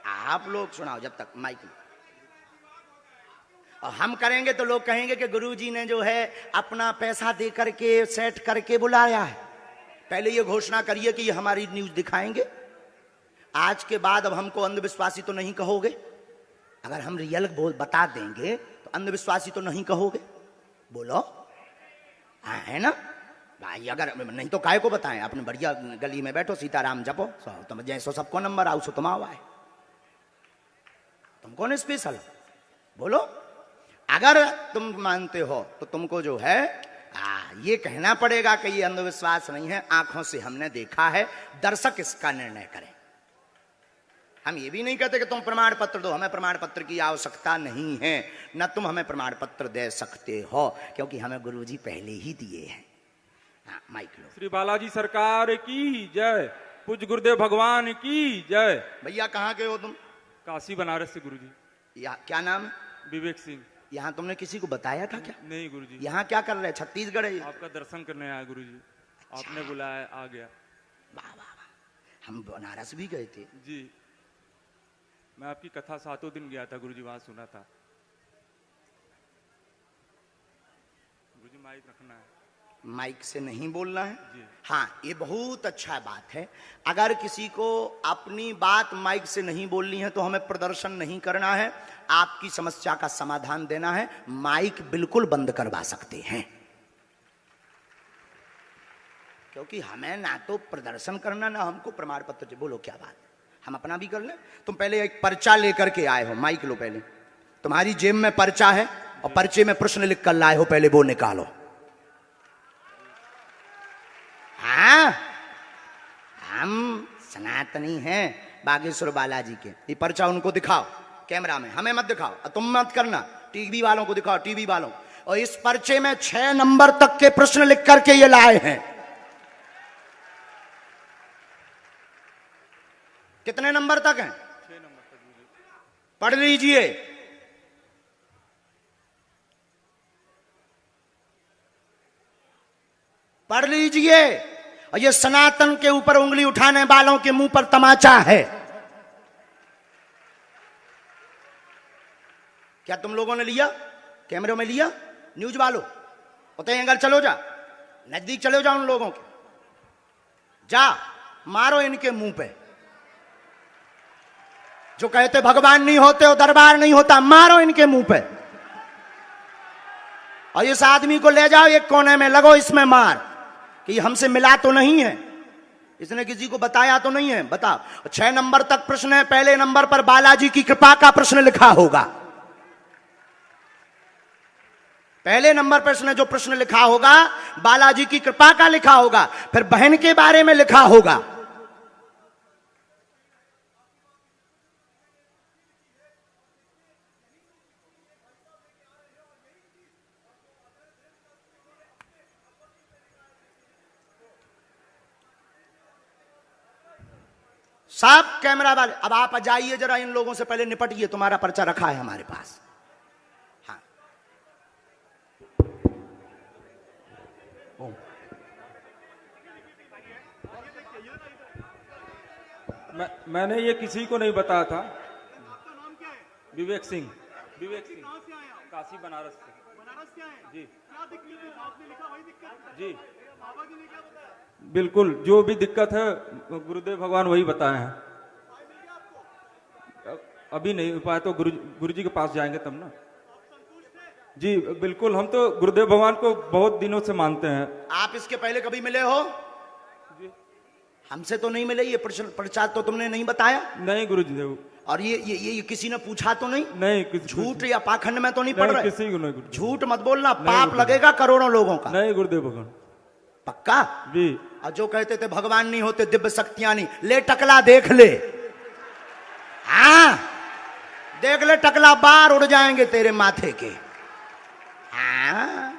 Speaker 4: आप लोग सुनाओ जब तक माइक में। और हम करेंगे तो लोग कहेंगे कि गुरुजी ने जो है अपना पैसा दे करके सेट करके बुलाया है। पहले ये घोषणा करिए कि ये हमारी न्यूज दिखाएंगे। आज के बाद अब हमको अंधविश्वासी तो नहीं कहोगे। अगर हम रियल बता देंगे तो अंधविश्वासी तो नहीं कहोगे। बोलो, हाँ है ना भाई? अगर नहीं तो काय को बताएं, अपने बढ़िया गली में बैठो, सीताराम जपो, तुम जैसो सबको नंबर आओ सो तुम आओ आए। तुम कौन स्पेशल? बोलो। अगर तुम मानते हो तो तुमको जो है ये कहना पड़ेगा कि ये अंधविश्वास नहीं है, आंखों से हमने देखा है, दर्शक इसका निर्णय करें। हम ये भी नहीं कहते कि तुम प्रमाण पत्र दो, हमें प्रमाण पत्र की आवश्यकता नहीं है, न तुम हमें प्रमाण पत्र दे सकते हो, क्योंकि हमें गुरुजी पहले ही दिए हैं। हाँ, माइक लो।
Speaker 9: श्री बालाजी सरकार की जय, पूज्य गुरुदेव भगवान की जय।
Speaker 4: भैया कहाँ के हो तुम?
Speaker 9: काशी बनारस से गुरुजी।
Speaker 4: क्या नाम है?
Speaker 9: विवेक सिंह।
Speaker 4: यहाँ तुमने किसी को बताया था क्या?
Speaker 9: नहीं गुरुजी।
Speaker 4: यहाँ क्या कर रहे हैं? छत्तीसगढ़ है।
Speaker 9: आपका दर्शन करने आया गुरुजी, आपने बुलाया, आ गया।
Speaker 4: वाह वाह वाह। हम बनारस भी गए थे
Speaker 9: जी, मैं आपकी कथा 7 दिन गया था गुरुजी, वहां सुना था। गुरुजी माइक रखना है।
Speaker 4: माइक से नहीं बोलना है
Speaker 9: जी।
Speaker 4: हाँ, ये बहुत अच्छा बात है। अगर किसी को अपनी बात माइक से नहीं बोलनी है तो हमें प्रदर्शन नहीं करना है, आपकी समस्या का समाधान देना है। माइक बिल्कुल बंद करवा सकते हैं, क्योंकि हमें ना तो प्रदर्शन करना, ना हमको प्रमाण पत्र। बोलो क्या बात? हम अपना भी कर लें। तुम पहले एक पर्चा लेकर के आए हो, माइक लो पहले। तुम्हारी जेब में पर्चा है और पर्चे में प्रश्न लिख कर लाए हो, पहले वो निकालो। हाँ, हम सनातनी हैं बागेश्वर बालाजी के। ये पर्चा उनको दिखाओ कैमरा में, हमें मत दिखाओ, तुम मत करना, टीवी वालों को दिखाओ, टीवी वालों। और इस पर्चे में 6 नंबर तक के प्रश्न लिख करके ये लाए हैं। कितने नंबर तक हैं? 6 नंबर तक। पढ़ लीजिए। पढ़ लीजिए। और ये सनातन के ऊपर उंगली उठाने वालों के मुंह पर तमाचा है। क्या तुम लोगों ने लिया? कैमरे में लिया? न्यूज वालों होते एंगल चलो जा, नजदीक चलो जा उन लोगों के, जा मारो इनके मुंह पे। जो कहते भगवान नहीं होते हो, दरबार नहीं होता, मारो इनके मुंह पे। और इस आदमी को ले जाओ एक कोने में, लगो इसमें मार कि हमसे मिला तो नहीं है, इसने किसी को बताया तो नहीं है। बताओ। 6 नंबर तक प्रश्न है। पहले नंबर पर बालाजी की कृपा का प्रश्न लिखा होगा। पहले नंबर प्रश्न जो प्रश्न लिखा होगा बालाजी की कृपा का लिखा होगा। फिर बहन के बारे में लिखा होगा। सब कैमरा वाले अब आप जाइए जरा, इन लोगों से पहले निपटिए। तुम्हारा पर्चा रखा है हमारे पास। हाँ,
Speaker 9: मैंने ये किसी को नहीं बताया था। विवेक सिंह। विवेक सिंह काशी बनारस से। बनारस से आए? जी। क्या दिक्कत है? आपने लिखा वही दिक्कत? जी। बाबा जी ने क्या बताया? बिल्कुल, जो भी दिक्कत है गुरुदेव भगवान वही बताए हैं। अभी नहीं पाए तो गुरुजी के पास जाएंगे तब ना। जी बिल्कुल, हम तो गुरुदेव भगवान को बहुत दिनों से मानते हैं।
Speaker 4: आप इसके पहले कभी मिले हो? हमसे तो नहीं मिले। ये पर्चा तो तुमने नहीं बताया?
Speaker 9: नहीं गुरुदेव।
Speaker 4: और ये किसी ने पूछा तो नहीं?
Speaker 9: नहीं।
Speaker 4: झूठ या पाखंड में तो नहीं पड़ रहे?
Speaker 9: किसी को नहीं।
Speaker 4: झूठ मत बोलना, पाप लगेगा करोड़ों लोगों का।
Speaker 9: नहीं गुरुदेव भगवान।
Speaker 4: पक्का?
Speaker 9: जी।
Speaker 4: और जो कहते थे भगवान नहीं होते, दिव्य शक्तियां नहीं, ले टकला देख ले। हाँ देख ले टकला, बार उड़ जाएंगे तेरे माथे के। हाँ,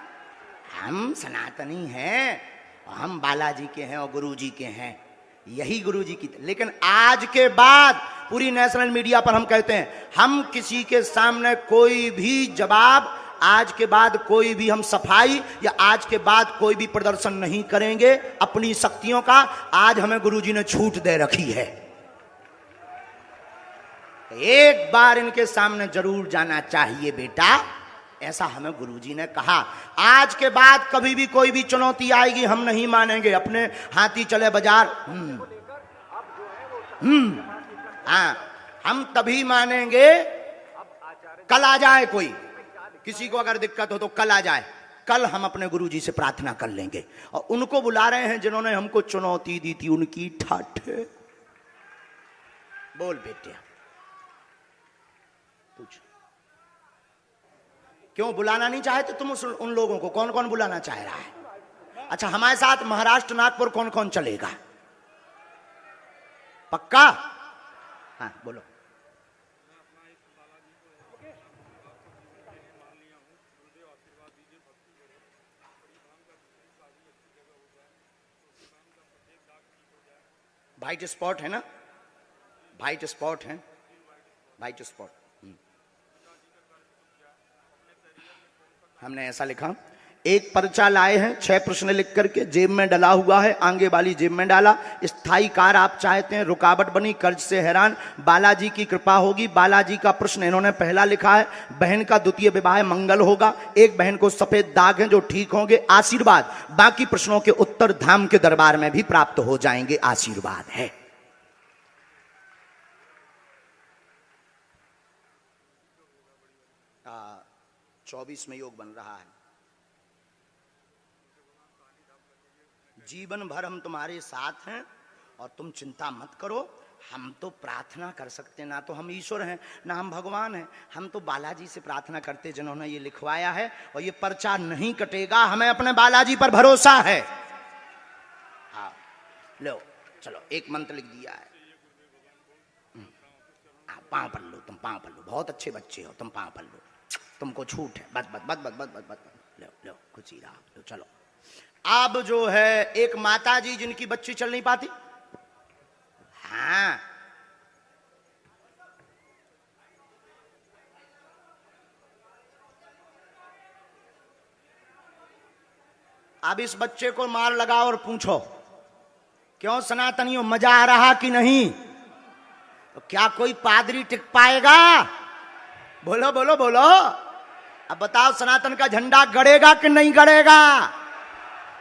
Speaker 4: हम सनातनी हैं, हम बालाजी के हैं और गुरुजी के हैं, यही गुरुजी की। लेकिन आज के बाद पूरी नेशनल मीडिया पर हम कहते हैं, हम किसी के सामने कोई भी जवाब, आज के बाद कोई भी हम सफाई या आज के बाद कोई भी प्रदर्शन नहीं करेंगे अपनी शक्तियों का। आज हमें गुरुजी ने छूट दे रखी है। एक बार इनके सामने जरूर जाना चाहिए बेटा, ऐसा हमें गुरुजी ने कहा। आज के बाद कभी भी कोई भी चुनौती आएगी हम नहीं मानेंगे। अपने हाथी चले बाजार, हाँ, हम तभी मानेंगे कल आ जाए कोई, किसी को अगर दिक्कत हो तो कल आ जाए। कल हम अपने गुरुजी से प्रार्थना कर लेंगे। और उनको बुला रहे हैं जिन्होंने हमको चुनौती दी थी, उनकी ठाठ। बोल बेटे, पूछ। क्यों बुलाना नहीं चाहते तुम उन लोगों को? कौन कौन बुलाना चाह रहा है? अच्छा, हमारे साथ महाराष्ट्र नागपुर कौन कौन चलेगा? पक्का? हाँ बोलो। व्हाइट स्पॉट है ना? व्हाइट स्पॉट है, व्हाइट स्पॉट। हमने ऐसा लिखा, एक पर्चा लाए हैं 6 प्रश्न लिख करके, जेब में डला हुआ है, आगे वाली जेब में डाला। स्थायी कार आप चाहते हैं, रुकावट बनी, कर्ज से हैरान, बालाजी की कृपा होगी। बालाजी का प्रश्न इन्होंने पहला लिखा है, बहन का द्वितीय विवाह मंगल होगा, एक बहन को सफेद दाग हैं जो ठीक होंगे, आशीर्वाद। बाकी प्रश्नों के उत्तर धाम के दरबार में भी प्राप्त हो जाएंगे, आशीर्वाद है। आ, 24 में योग बन रहा है। जीवन भर हम तुम्हारे साथ हैं और तुम चिंता मत करो। हम तो प्रार्थना कर सकते, ना तो हम ईश्वर हैं ना हम भगवान हैं। हम तो बालाजी से प्रार्थना करते जिन्होंने ये लिखवाया है, और ये पर्चा नहीं कटेगा, हमें अपने बालाजी पर भरोसा है। हाँ लो चलो, एक मंत्र लिख दिया है। पाँव पढ़ लो, तुम पाँव पढ़ लो, बहुत अच्छे बच्चे हो तुम, पाँव पढ़ लो, तुमको छूट है, बस बस बस बस बस बस बस, लो लो खुशी रहा, लो चलो। अब जो है एक माता जी जिनकी बच्ची चल नहीं पाती, हाँ अब इस बच्चे को मार लगाओ और पूछो, क्यों सनातनियों मजा आ रहा कि नहीं? तो क्या कोई पादरी टिक पाएगा? बोलो बोलो बोलो। अब बताओ सनातन का झंडा गड़ेगा कि नहीं गड़ेगा?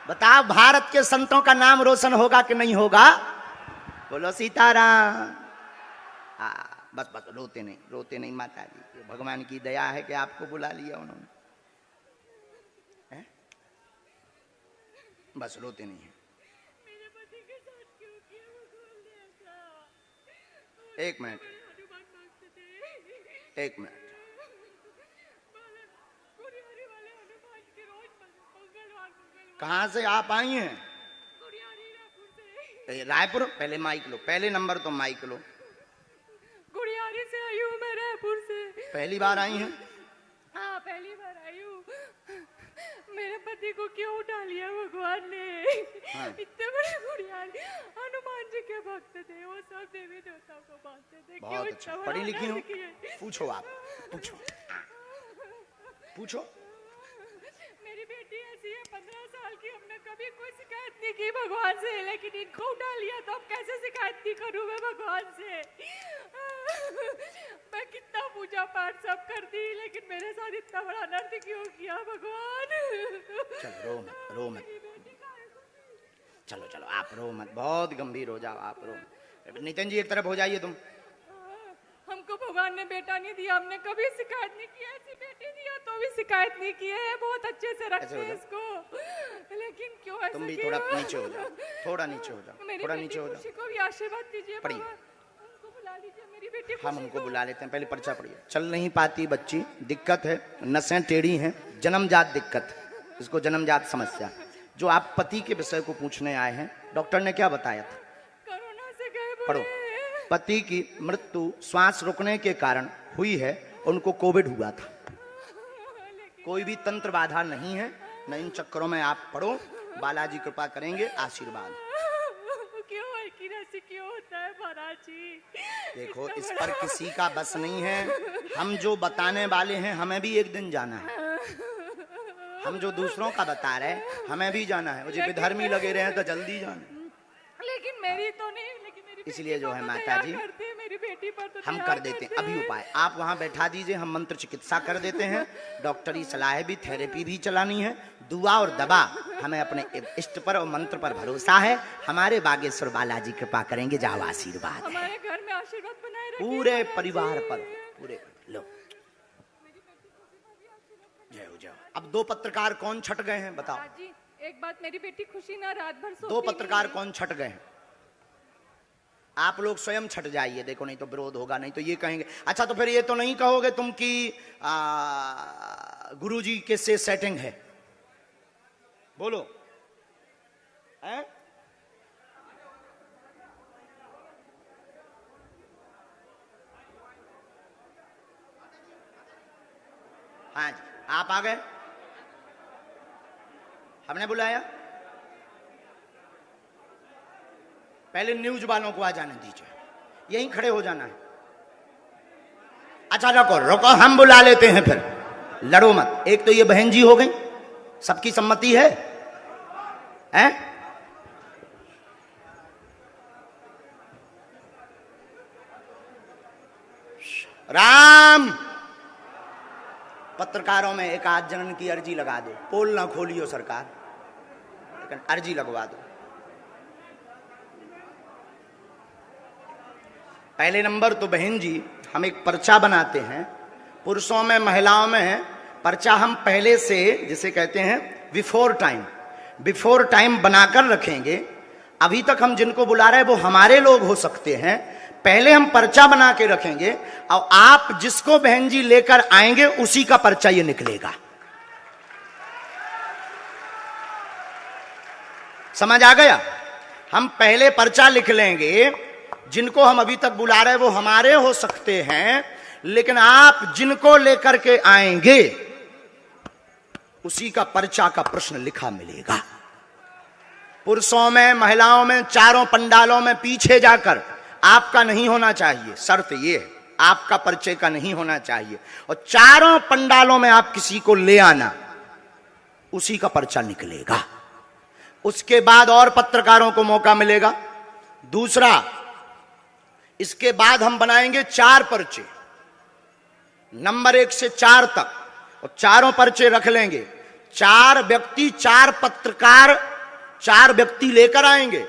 Speaker 4: बताओ भारत के संतों का नाम रोशन होगा कि नहीं होगा? बोलो सीताराम। बस बस, रोते नहीं, रोते नहीं माता जी, भगवान की दया है कि आपको बुला लिया उन्होंने, बस रोते नहीं है। एक मिनट, एक मिनट, कहां से आप आई हैं? रायपुर। पहले माइक लो, पहले नंबर तो माइक लो।
Speaker 10: गुड़ियारी से आई हूँ मैं, रायपुर से।
Speaker 4: पहली बार आई हैं?
Speaker 10: हाँ पहली बार आई हूँ। मेरे पति को क्यों उठा लिया भगवान ने? हाँ। इतने बड़े गुड़ियारी, हनुमान जी के भक्त थे, वो सब देवी देवताओं को मानते थे।
Speaker 4: बहुत अच्छा, पढ़ी लिखी हो? पूछो आप, पूछो पूछो।
Speaker 10: मेरी बेटी ऐसी है 15 साल की, हमने कभी कोई शिकायत नहीं की भगवान से, लेकिन इनको उठा लिया तो अब कैसे शिकायत नहीं करूं मैं भगवान से? मैं कितना पूजा पाठ सब कर दी, लेकिन मेरे साथ इतना बड़ा अनर्थ क्यों किया भगवान?
Speaker 4: चलो रो मत, रो मत, चलो चलो आप रो मत, बहुत गंभीर हो जाओ आप, रो। नितिन जी एक तरफ हो जाइए तुम।
Speaker 10: हमको भगवान ने बेटा नहीं दिया, हमने कभी शिकायत नहीं की, ऐसी बेटी दिया तो भी शिकायत नहीं की है, बहुत अच्छे से रखते हैं इसको, लेकिन क्यों ऐसा?
Speaker 4: तुम भी थोड़ा नीचे हो जाओ, थोड़ा नीचे हो जाओ, थोड़ा नीचे हो जाओ।
Speaker 10: खुशी को भी आशीर्वाद दीजिए,
Speaker 4: पढ़िए,
Speaker 10: उनको बुला लीजिए, मेरी बेटी।
Speaker 4: हम उनको बुला लेते हैं, पहले पर्चा पढ़िए। चल नहीं पाती बच्ची, दिक्कत है, नसें टेढ़ी हैं, जन्मजात दिक्कत, इसको जन्मजात समस्या। जो आप पति के विषय को पूछने आए हैं, डॉक्टर ने क्या बताया था?
Speaker 10: कोरोना से गए।
Speaker 4: पढ़ो। पति की मृत्यु श्वास रुकने के कारण हुई है, उनको कोविड हुआ था, कोई भी तंत्र बाधा नहीं है, न इन चक्करों में आप पढ़ो, बालाजी कृपा करेंगे, आशीर्वाद।
Speaker 10: क्यों क्यों होता है महाराज जी?
Speaker 4: देखो इस पर किसी का बस नहीं है, हम जो बताने वाले हैं हमें भी एक दिन जाना है, हम जो दूसरों का बता रहे हैं हमें भी जाना है, मुझे विधर्मी लगे रहे हैं तो जल्दी जाना,
Speaker 10: लेकिन मेरी तो नहीं,
Speaker 4: इसलिए जो है माता जी
Speaker 10: मेरी बेटी पर तो
Speaker 4: हम कर देते हैं अभी उपाय। आप वहां बैठा दीजिए, हम मंत्र चिकित्सा कर देते हैं, डॉक्टरी सलाह भी, थेरेपी भी चलानी है, दुआ और दवा, हमें अपने इष्ट पर और मंत्र पर भरोसा है, हमारे बागेश्वर बालाजी कृपा करेंगे, जाओ आशीर्वाद है
Speaker 10: हमारे घर में, आशीर्वाद बनाए रखिए
Speaker 4: पूरे परिवार पर, पूरे। लो जय हो जाओ। अब दो पत्रकार कौन छट गए हैं बताओ?
Speaker 10: जी एक बात, मेरी बेटी खुशी ना रात भर सोती
Speaker 4: दो पत्रकार कौन छट गए हैं? आप लोग स्वयं छट जाइए, देखो नहीं तो विरोध होगा, नहीं तो ये कहेंगे अच्छा तो फिर ये तो नहीं कहोगे तुम कि गुरुजी के से सेटिंग है, बोलो हैं? हाँ जी आप आ गए, हमने बुलाया, पहले न्यूज वालों को आ जाने दीजिए, यहीं खड़े हो जाना है। अच्छा रुको रुको, हम बुला लेते हैं, फिर लड़ो मत। एक तो ये बहन जी हो गई, सबकी सम्मति है, हैं? राम, पत्रकारों में एक आध जनन की अर्जी लगा दो, पोल ना खोलियो सरकार, लेकिन अर्जी लगवा दो। पहले नंबर तो बहन जी, हम एक पर्चा बनाते हैं, पुरुषों में महिलाओं में है पर्चा, हम पहले से जिसे कहते हैं बिफोर टाइम बनाकर रखेंगे। अभी तक हम जिनको बुला रहे हैं वो हमारे लोग हो सकते हैं, पहले हम पर्चा बना के रखेंगे और आप जिसको बहन जी लेकर आएंगे उसी का पर्चा ये निकलेगा। समझ आ गया? हम पहले पर्चा लिख लेंगे, जिनको हम अभी तक बुला रहे हैं वो हमारे हो सकते हैं, लेकिन आप जिनको लेकर के आएंगे उसी का पर्चा का प्रश्न लिखा मिलेगा। पुरुषों में, महिलाओं में, चारों पंडालों में पीछे जाकर आपका नहीं होना चाहिए। शर्त ये है, आपका पर्चे का नहीं होना चाहिए। और चारों पंडालों में आप किसी को ले आना, उसी का पर्चा निकलेगा। उसके बाद और पत्रकारों को मौका मिलेगा। दूसरा, इसके बाद हम बनाएंगे 4 पर्चे, नंबर 1 से 4 तक, और चारों पर्चे रख लेंगे। 4 व्यक्ति, 4 पत्रकार, 4 व्यक्ति लेकर आएंगे।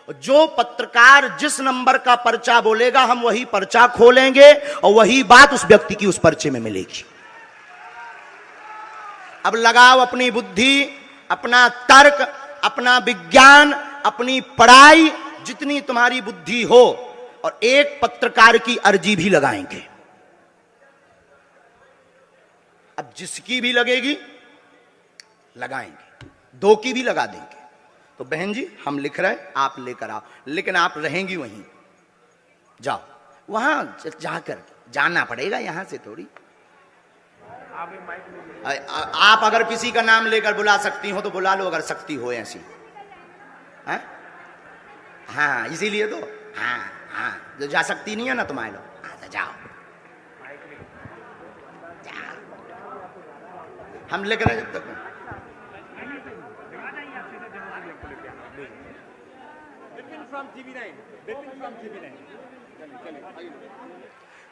Speaker 4: जो पत्रकार जिस नंबर का पर्चा बोलेगा हम वही पर्चा खोलेंगे और वही बात उस व्यक्ति की उस पर्चे में मिलेगी। अब लगाओ अपनी बुद्धि, अपना तर्क, अपना विज्ञान, अपनी पढ़ाई, जितनी तुम्हारी बुद्धि हो, और एक पत्रकार की अर्जी भी लगाएंगे। अब जिसकी भी लगेगी लगाएंगे, 2 की भी लगा देंगे। तो बहन जी हम लिख रहे हैं, आप लेकर आओ, लेकिन आप रहेंगी वहीं। जाओ वहां जाकर, जाना पड़ेगा यहां से थोड़ी। आप अगर किसी का नाम लेकर बुला सकती हो तो बुला लो, अगर सकती हो ऐसी। हाँ इसीलिए तो, हाँ हाँ, जो जा सकती नहीं है ना तुम्हारे लोग, हाँ तो जाओ, हम लिख रहे हैं जब तक।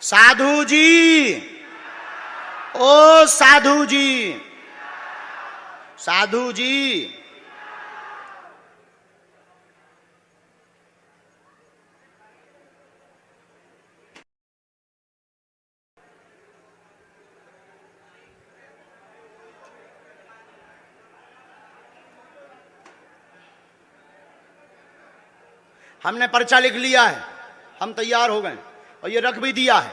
Speaker 4: साधु जी, ओ साधु जी, साधु जी, हमने पर्चा लिख लिया है, हम तैयार हो गए, और ये रख भी दिया है,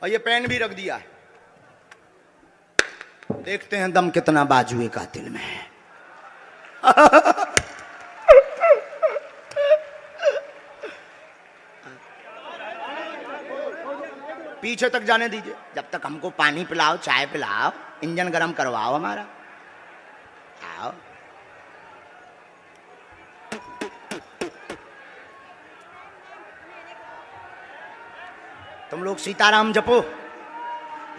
Speaker 4: और ये पेन भी रख दिया है। देखते हैं दम कितना बाजुए कातिल में है। पीछे तक जाने दीजिए, जब तक हमको पानी पिलाओ, चाय पिलाओ, इंजन गरम करवाओ हमारा। आओ, तुम लोग सीताराम जपो।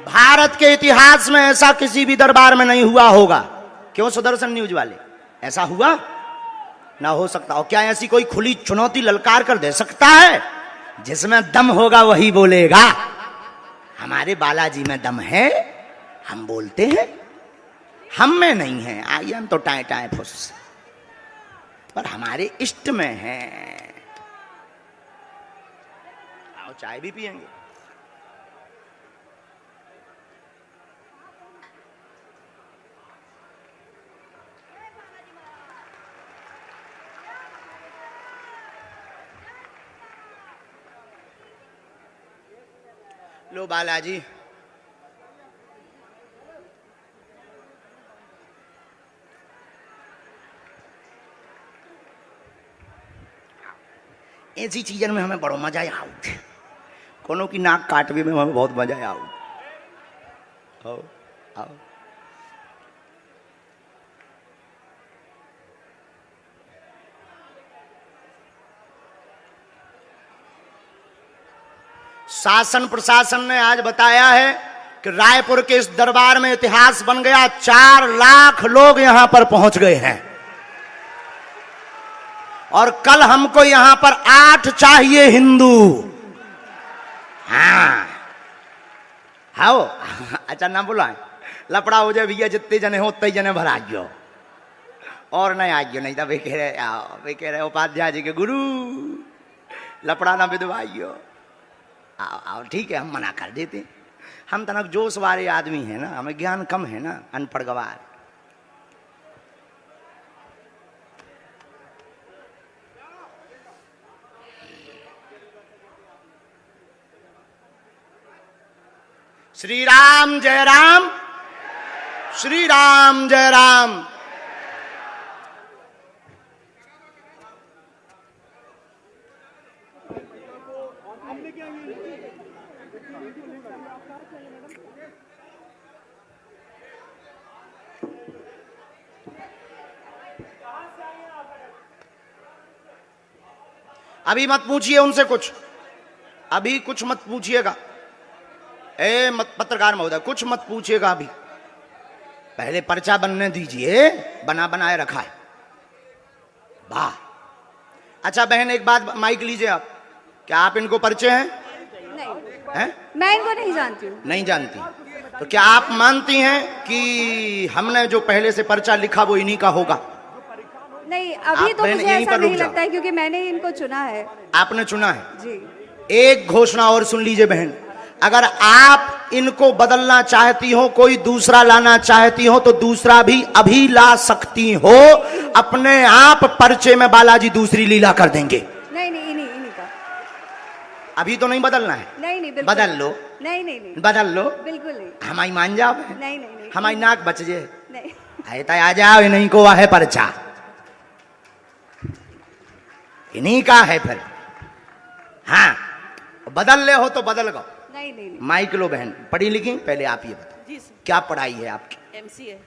Speaker 4: भारत के इतिहास में ऐसा किसी भी दरबार में नहीं हुआ होगा। क्यों सुदर्शन न्यूज वाले, ऐसा हुआ ना हो सकता। और क्या ऐसी कोई खुली चुनौती ललकार कर दे सकता है? जिसमें दम होगा वही बोलेगा। हमारे बालाजी में दम है, हम बोलते हैं, हम में नहीं है। आइए हम तो टाए टाए फुस, पर हमारे इष्ट में है। आओ चाय भी पिएंगे। लो बालाजी, ऐसी चीजन में हमें बड़ो मजा आउ। कोनो की नाक काटवे में हमें बहुत मजा आउ। आओ आओ, शासन प्रशासन ने आज बताया है कि रायपुर के इस दरबार में इतिहास बन गया। 4 लाख लोग यहां पर पहुंच गए हैं, और कल हमको यहां पर 8 चाहिए हिंदू। हाँ आओ, अच्छा ना बुलाए, लपड़ा हो जाए भैया, जितने जने हो उतने जने भर आइयो, और नहीं आइयो, नहीं तो वे कह रहे उपाध्याय जी के गुरु, लपड़ा ना विधवाइयो। आओ आओ, ठीक है, हम मना कर देते। हम तनक जोश वाले आदमी है ना, हमें ज्ञान कम है ना, अनपढ़ गवार। श्री राम जय राम, श्री राम जय राम। अभी मत पूछिए उनसे कुछ, अभी कुछ मत पूछिएगा। मत पत्रकार महोदय कुछ मत पूछिएगा अभी, पहले पर्चा बनने दीजिए, बना बनाए रखा है। वाह। अच्छा बहन एक बात, माइक लीजिए आप, क्या आप इनको परिचय हैं?
Speaker 6: नहीं
Speaker 4: हैं?
Speaker 6: मैं इनको नहीं जानती हूँ।
Speaker 4: नहीं जानती? तो क्या आप मानती हैं कि हमने जो पहले से पर्चा लिखा वो इन्हीं का होगा?
Speaker 6: नहीं अभी तो मुझे ऐसा नहीं लगता है, क्योंकि मैंने इनको चुना है।
Speaker 4: आपने चुना है
Speaker 6: जी।
Speaker 4: एक घोषणा और सुन लीजिए बहन, अगर आप इनको बदलना चाहती हो, कोई दूसरा लाना चाहती हो, तो दूसरा भी अभी ला सकती हो। अपने आप पर्चे में बालाजी दूसरी लीला कर देंगे।
Speaker 6: नहीं नहीं इन्हीं का।
Speaker 4: अभी तो नहीं बदलना है?
Speaker 6: नहीं नहीं बिल्कुल।
Speaker 4: बदल लो।
Speaker 6: नहीं नहीं नहीं
Speaker 4: बदल लो।
Speaker 6: बिल्कुल नहीं।
Speaker 4: हमारी मान जाओ।
Speaker 6: नहीं नहीं
Speaker 4: हमारी नाक बच जाए।
Speaker 6: नहीं
Speaker 4: आए आ जाओ, इन्हीं को है पर्चा, इन्हीं का है फिर। हाँ बदल ले हो तो बदल गो।
Speaker 6: नहीं नहीं।
Speaker 4: माइक लो बहन, पढ़ी लिखी? पहले आप ये बताओ
Speaker 8: जी
Speaker 4: क्या पढ़ाई है आपकी?
Speaker 8: एमसीए।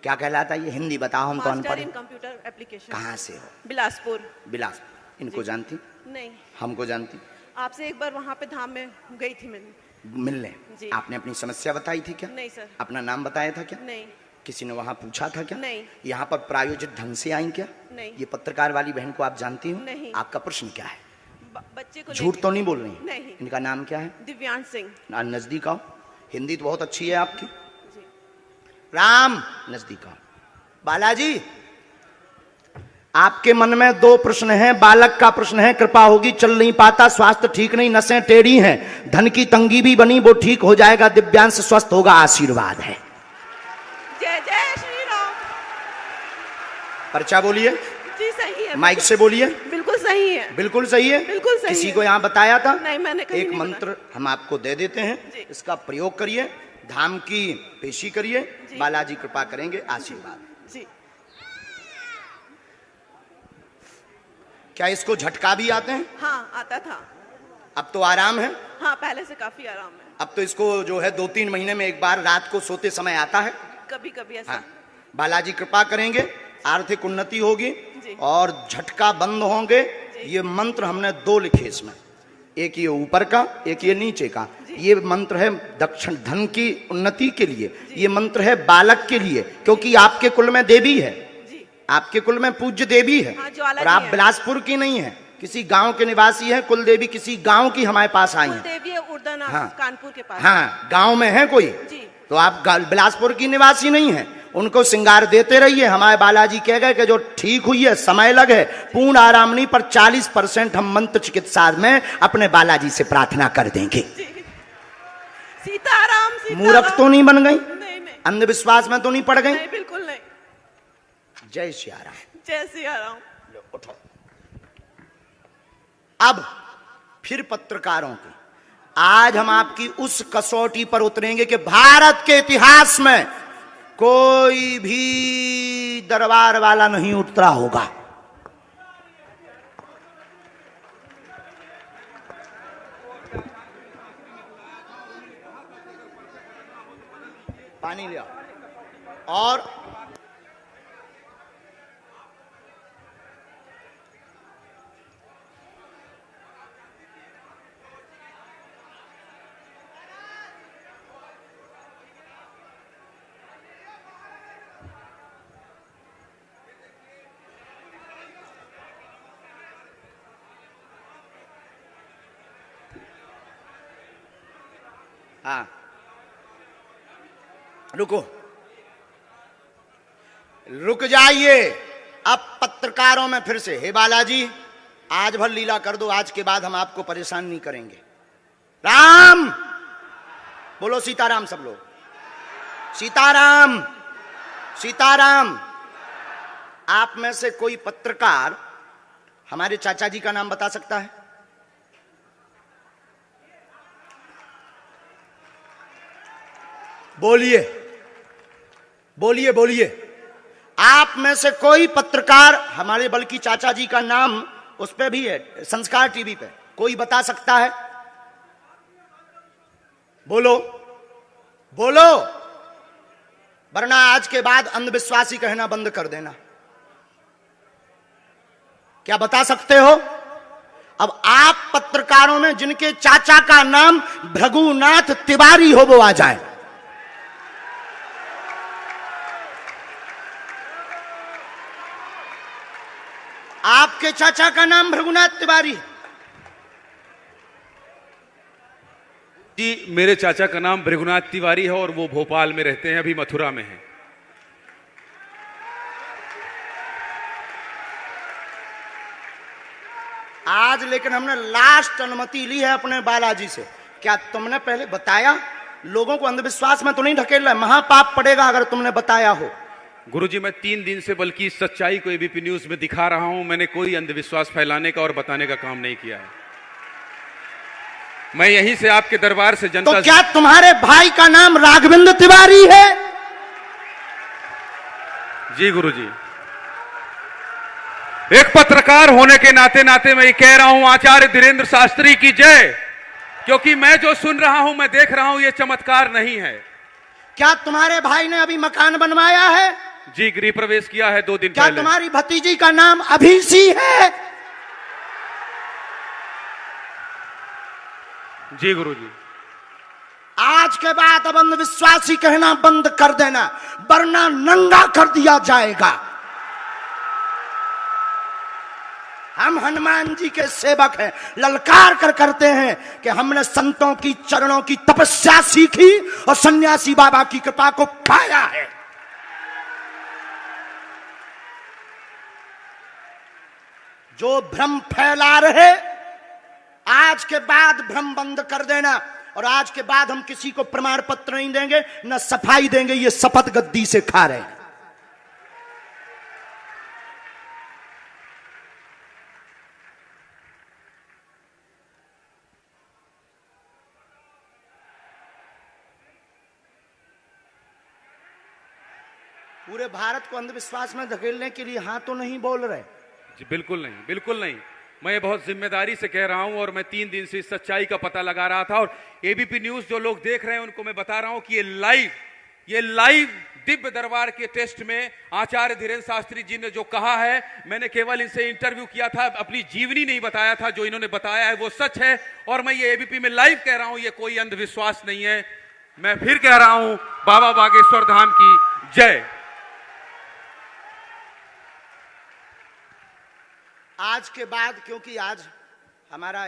Speaker 4: क्या कहलाता है ये? हिंदी बताओ, हम तो
Speaker 8: मास्टर
Speaker 4: अनपढ़।
Speaker 8: इन कंप्यूटर एप्लीकेशन।
Speaker 4: कहाँ से हो?
Speaker 8: बिलासपुर।
Speaker 4: बिलासपुर। इनको जानती?
Speaker 8: नहीं।
Speaker 4: हमको जानती?
Speaker 8: आपसे एक बार वहाँ पे धाम में गई थी मैंने
Speaker 4: मिलने।
Speaker 8: जी।
Speaker 4: आपने अपनी समस्या बताई थी क्या?
Speaker 8: नहीं सर।
Speaker 4: अपना नाम बताया था क्या?
Speaker 8: नहीं।
Speaker 4: किसी ने वहां पूछा था क्या?
Speaker 8: नहीं।
Speaker 4: यहाँ पर प्रायोजित ढंग से आई क्या?
Speaker 8: नहीं।
Speaker 4: ये पत्रकार वाली बहन को आप जानती हो?
Speaker 8: नहीं।
Speaker 4: आपका प्रश्न क्या है?
Speaker 8: बच्चे को
Speaker 4: झूठ तो नहीं बोल रही?
Speaker 8: नहीं।
Speaker 4: इनका नाम क्या है?
Speaker 8: दिव्यांश सिंह।
Speaker 4: नजदीक आओ, हिंदी तो बहुत अच्छी है आपकी। राम नजदीक आओ। बालाजी आपके मन में दो प्रश्न हैं। बालक का प्रश्न है, कृपा होगी, चल नहीं पाता, स्वास्थ्य ठीक नहीं, नसें टेढ़ी हैं, धन की तंगी भी बनी, वो ठीक हो जाएगा, दिव्यांश स्वस्थ होगा, आशीर्वाद है।
Speaker 8: जय जय श्री राम।
Speaker 4: पर्चा बोलिए।
Speaker 8: जी सही है।
Speaker 4: माइक से बोलिए।
Speaker 8: बिल्कुल सही है।
Speaker 4: बिल्कुल सही है।
Speaker 8: बिल्कुल सही
Speaker 4: किसी
Speaker 8: है।
Speaker 4: को यहाँ बताया था?
Speaker 8: नहीं मैंने कहीं
Speaker 4: एक
Speaker 8: नहीं
Speaker 4: मंत्र हम आपको दे देते हैं, इसका प्रयोग करिए, धाम की पेशी करिए, बालाजी कृपा करेंगे, आशीर्वाद।
Speaker 8: जी।
Speaker 4: क्या इसको झटका भी आते हैं?
Speaker 8: हाँ आता था।
Speaker 4: अब तो आराम है?
Speaker 8: हाँ पहले से काफी आराम है।
Speaker 4: अब तो इसको जो है 2-3 महीने में एक बार रात को सोते समय आता है?
Speaker 8: कभी कभी ऐसा।
Speaker 4: हाँ। बालाजी कृपा करेंगे, आर्थिक उन्नति होगी और झटका बंद होंगे। ये मंत्र हमने 2 लिखे इसमें, एक ये ऊपर का, एक ये नीचे का। ये मंत्र है दक्षिण धन की उन्नति के लिए, ये मंत्र है बालक के लिए, क्योंकि आपके कुल में देवी है, आपके कुल में पूज्य देवी है।
Speaker 8: हाँ,
Speaker 4: और आप बिलासपुर की नहीं है, किसी गांव के निवासी है। कुल देवी किसी गांव की हमारे पास आई है।
Speaker 8: देवी उर्दना
Speaker 4: हाँ।
Speaker 8: कानपुर के पास।
Speaker 4: हाँ गांव में है कोई
Speaker 8: जी।
Speaker 4: तो आप बिलासपुर की निवासी नहीं है। उनको श्रृंगार देते रहिए। हमारे बालाजी कह गए कि जो ठीक हुई है, समय लगे, पूर्ण आराम नहीं, पर 40% हम मंत्र चिकित्सा में अपने बालाजी से प्रार्थना कर देंगे।
Speaker 8: सीताराम।
Speaker 4: मूर्ख तो नहीं बन गई?
Speaker 8: नहीं नहीं।
Speaker 4: अंधविश्वास में तो नहीं पड़ गई?
Speaker 8: नहीं बिल्कुल नहीं।
Speaker 4: जय सिया राम।
Speaker 8: जय सिया राम।
Speaker 4: उठो। अब फिर पत्रकारों की आज हम आपकी उस कसौटी पर उतरेंगे कि भारत के इतिहास में कोई भी दरबार वाला नहीं उतरा होगा। पानी ले आओ। और हाँ रुको, रुक जाइए। अब पत्रकारों में फिर से, हे बालाजी आज भर लीला कर दो, आज के बाद हम आपको परेशान नहीं करेंगे। राम बोलो, सीताराम सब लोग, सीताराम सीताराम। आप में से कोई पत्रकार हमारे चाचा जी का नाम बता सकता है? बोलिए बोलिए बोलिए। आप में से कोई पत्रकार, हमारे बल्कि चाचा जी का नाम उस पे भी है संस्कार टीवी पे, कोई बता सकता है? बोलो बोलो, वरना आज के बाद अंधविश्वासी कहना बंद कर देना। क्या बता सकते हो? अब आप पत्रकारों में जिनके चाचा का नाम भृगुनाथ तिवारी हो वो आ जाए। आपके चाचा का नाम भृगुनाथ तिवारी?
Speaker 11: जी, मेरे चाचा का नाम भृगुनाथ तिवारी है और वो भोपाल में रहते हैं, अभी मथुरा में हैं।
Speaker 4: आज लेकिन हमने लास्ट अनुमति ली है अपने बालाजी से। क्या तुमने पहले बताया? लोगों को अंधविश्वास में तो नहीं ढकेल रहा है, महापाप पड़ेगा अगर तुमने बताया हो।
Speaker 11: गुरुजी, मैं 3 दिन से बल्कि इस सच्चाई को एबीपी न्यूज में दिखा रहा हूं। मैंने कोई अंधविश्वास फैलाने का और बताने का काम नहीं किया है। मैं यहीं से आपके दरबार से जनता
Speaker 4: तो क्या तुम्हारे भाई का नाम राघवेंद्र तिवारी है?
Speaker 11: जी गुरुजी, एक पत्रकार होने के नाते नाते मैं ये कह रहा हूं, आचार्य धीरेन्द्र शास्त्री की जय। क्योंकि मैं जो सुन रहा हूं, मैं देख रहा हूं, ये चमत्कार नहीं है।
Speaker 4: क्या तुम्हारे भाई ने अभी मकान बनवाया है?
Speaker 11: जी, गृह प्रवेश किया है 2 दिन
Speaker 4: क्या
Speaker 11: पहले।
Speaker 4: तुम्हारी भतीजी का नाम अभिषी है?
Speaker 11: जी गुरुजी।
Speaker 4: आज के बाद अब अंधविश्वासी कहना बंद कर देना, वरना नंगा कर दिया जाएगा। हम हनुमान जी के सेवक हैं, ललकार कर करते हैं कि हमने संतों की चरणों की तपस्या सीखी और सन्यासी बाबा की कृपा को पाया है। जो भ्रम फैला रहे, आज के बाद भ्रम बंद कर देना। और आज के बाद हम किसी को प्रमाण पत्र नहीं देंगे, न सफाई देंगे, ये शपथ गद्दी से खा रहे हैं। पूरे भारत को अंधविश्वास में धकेलने के लिए हाँ तो नहीं बोल रहे?
Speaker 11: जी बिल्कुल नहीं, बिल्कुल नहीं। मैं ये बहुत जिम्मेदारी से कह रहा हूं और मैं 3 दिन से इस सच्चाई का पता लगा रहा था। और एबीपी न्यूज जो लोग देख रहे हैं उनको मैं बता रहा हूं कि ये लाइव दिव्य दरबार के टेस्ट में आचार्य धीरेन्द्र शास्त्री जी ने जो कहा है, मैंने केवल इनसे इंटरव्यू किया था, अपनी जीवनी नहीं बताया था। जो इन्होंने बताया है वो सच है और मैं ये एबीपी में लाइव कह रहा हूं, ये कोई अंधविश्वास नहीं है। मैं फिर कह रहा हूं, बाबा बागेश्वर धाम की जय।
Speaker 4: आज के बाद, क्योंकि आज हमारा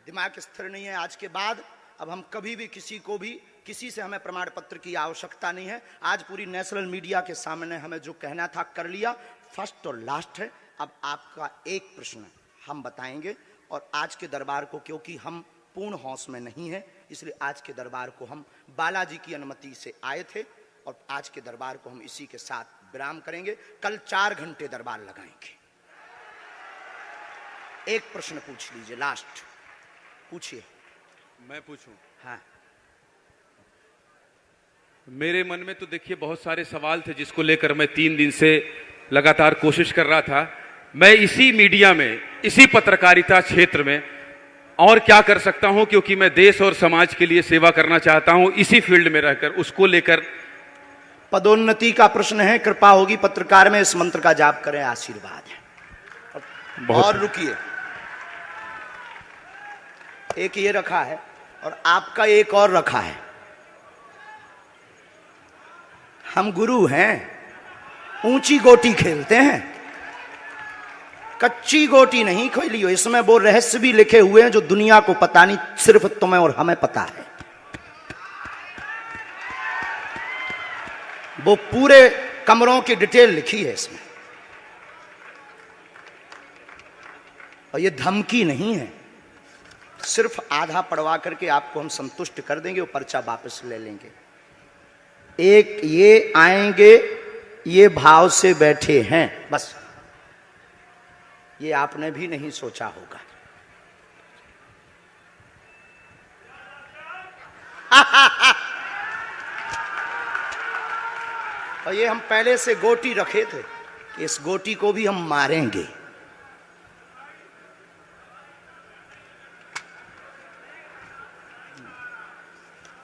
Speaker 4: दिमाग स्थिर नहीं है, आज के बाद अब हम कभी भी किसी से हमें प्रमाण पत्र की आवश्यकता नहीं है। आज पूरी नेशनल मीडिया के सामने हमें जो कहना था कर लिया, फर्स्ट और लास्ट है। अब आपका एक प्रश्न हम बताएंगे और आज के दरबार को, क्योंकि हम पूर्ण होश में नहीं है, इसलिए आज के दरबार को हम बालाजी की अनुमति से आए थे और आज के दरबार को हम इसी के साथ विराम करेंगे। कल 4 घंटे दरबार लगाएंगे। एक प्रश्न पूछ लीजिए, लास्ट पूछिए।
Speaker 11: मैं पूछूं?
Speaker 4: हाँ।
Speaker 11: मेरे मन में तो देखिए बहुत सारे सवाल थे जिसको लेकर मैं 3 दिन से लगातार कोशिश कर रहा था। मैं इसी मीडिया में, इसी पत्रकारिता क्षेत्र में और क्या कर सकता हूं, क्योंकि मैं देश और समाज के लिए सेवा करना चाहता हूं इसी फील्ड में रहकर, उसको लेकर।
Speaker 4: पदोन्नति का प्रश्न है, कृपा होगी पत्रकार में इस मंत्र का जाप करें, आशीर्वाद है। और रुकिए, एक ये रखा है और आपका एक और रखा है। हम गुरु हैं, ऊंची गोटी खेलते हैं, कच्ची गोटी नहीं खेली हो। इसमें वो रहस्य भी लिखे हुए हैं जो दुनिया को पता नहीं, सिर्फ तुम्हें और हमें पता है। वो पूरे कमरों की डिटेल लिखी है इसमें। और ये धमकी नहीं है, सिर्फ आधा पढ़वा करके आपको हम संतुष्ट कर देंगे, वो पर्चा वापस ले लेंगे। एक ये आएंगे, ये भाव से बैठे हैं, बस ये आपने भी नहीं सोचा होगा। और ये हम पहले से गोटी रखे थे कि इस गोटी को भी हम मारेंगे।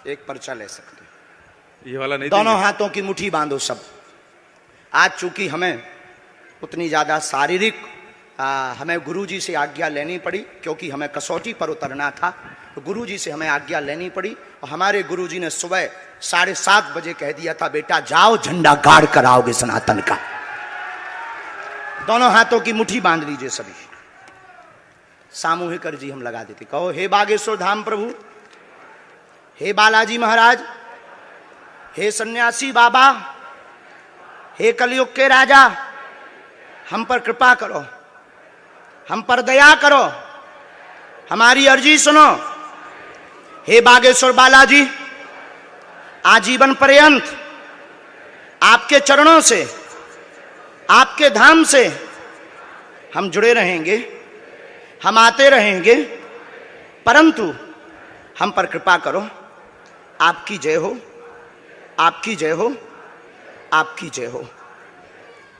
Speaker 4: एक पर्चा ले सकते हैं।
Speaker 11: ये वाला नहीं
Speaker 4: दोनों
Speaker 11: देंगे?
Speaker 4: हाथों की मुट्ठी बांधो सब। आज चूंकि हमें उतनी ज्यादा शारीरिक हमें गुरुजी से आज्ञा लेनी पड़ी, क्योंकि हमें कसौटी पर उतरना था, तो गुरुजी से हमें आज्ञा लेनी पड़ी। और हमारे गुरुजी ने सुबह 7:30 बजे कह दिया था, बेटा जाओ झंडा गाड़ कर आओगे सनातन का। दोनों हाथों की मुट्ठी बांध लीजिए सभी। सामूहिक अर्जी हम लगा देते। कहो, हे बागेश्वर धाम प्रभु, हे बालाजी महाराज, हे सन्यासी बाबा, हे कलयुग के राजा, हम पर कृपा करो, हम पर दया करो, हमारी अर्जी सुनो। हे बागेश्वर बालाजी, आजीवन पर्यंत आपके चरणों से, आपके धाम से हम जुड़े रहेंगे, हम आते रहेंगे, परंतु हम पर कृपा करो। आपकी जय हो, आपकी जय हो, आपकी जय हो।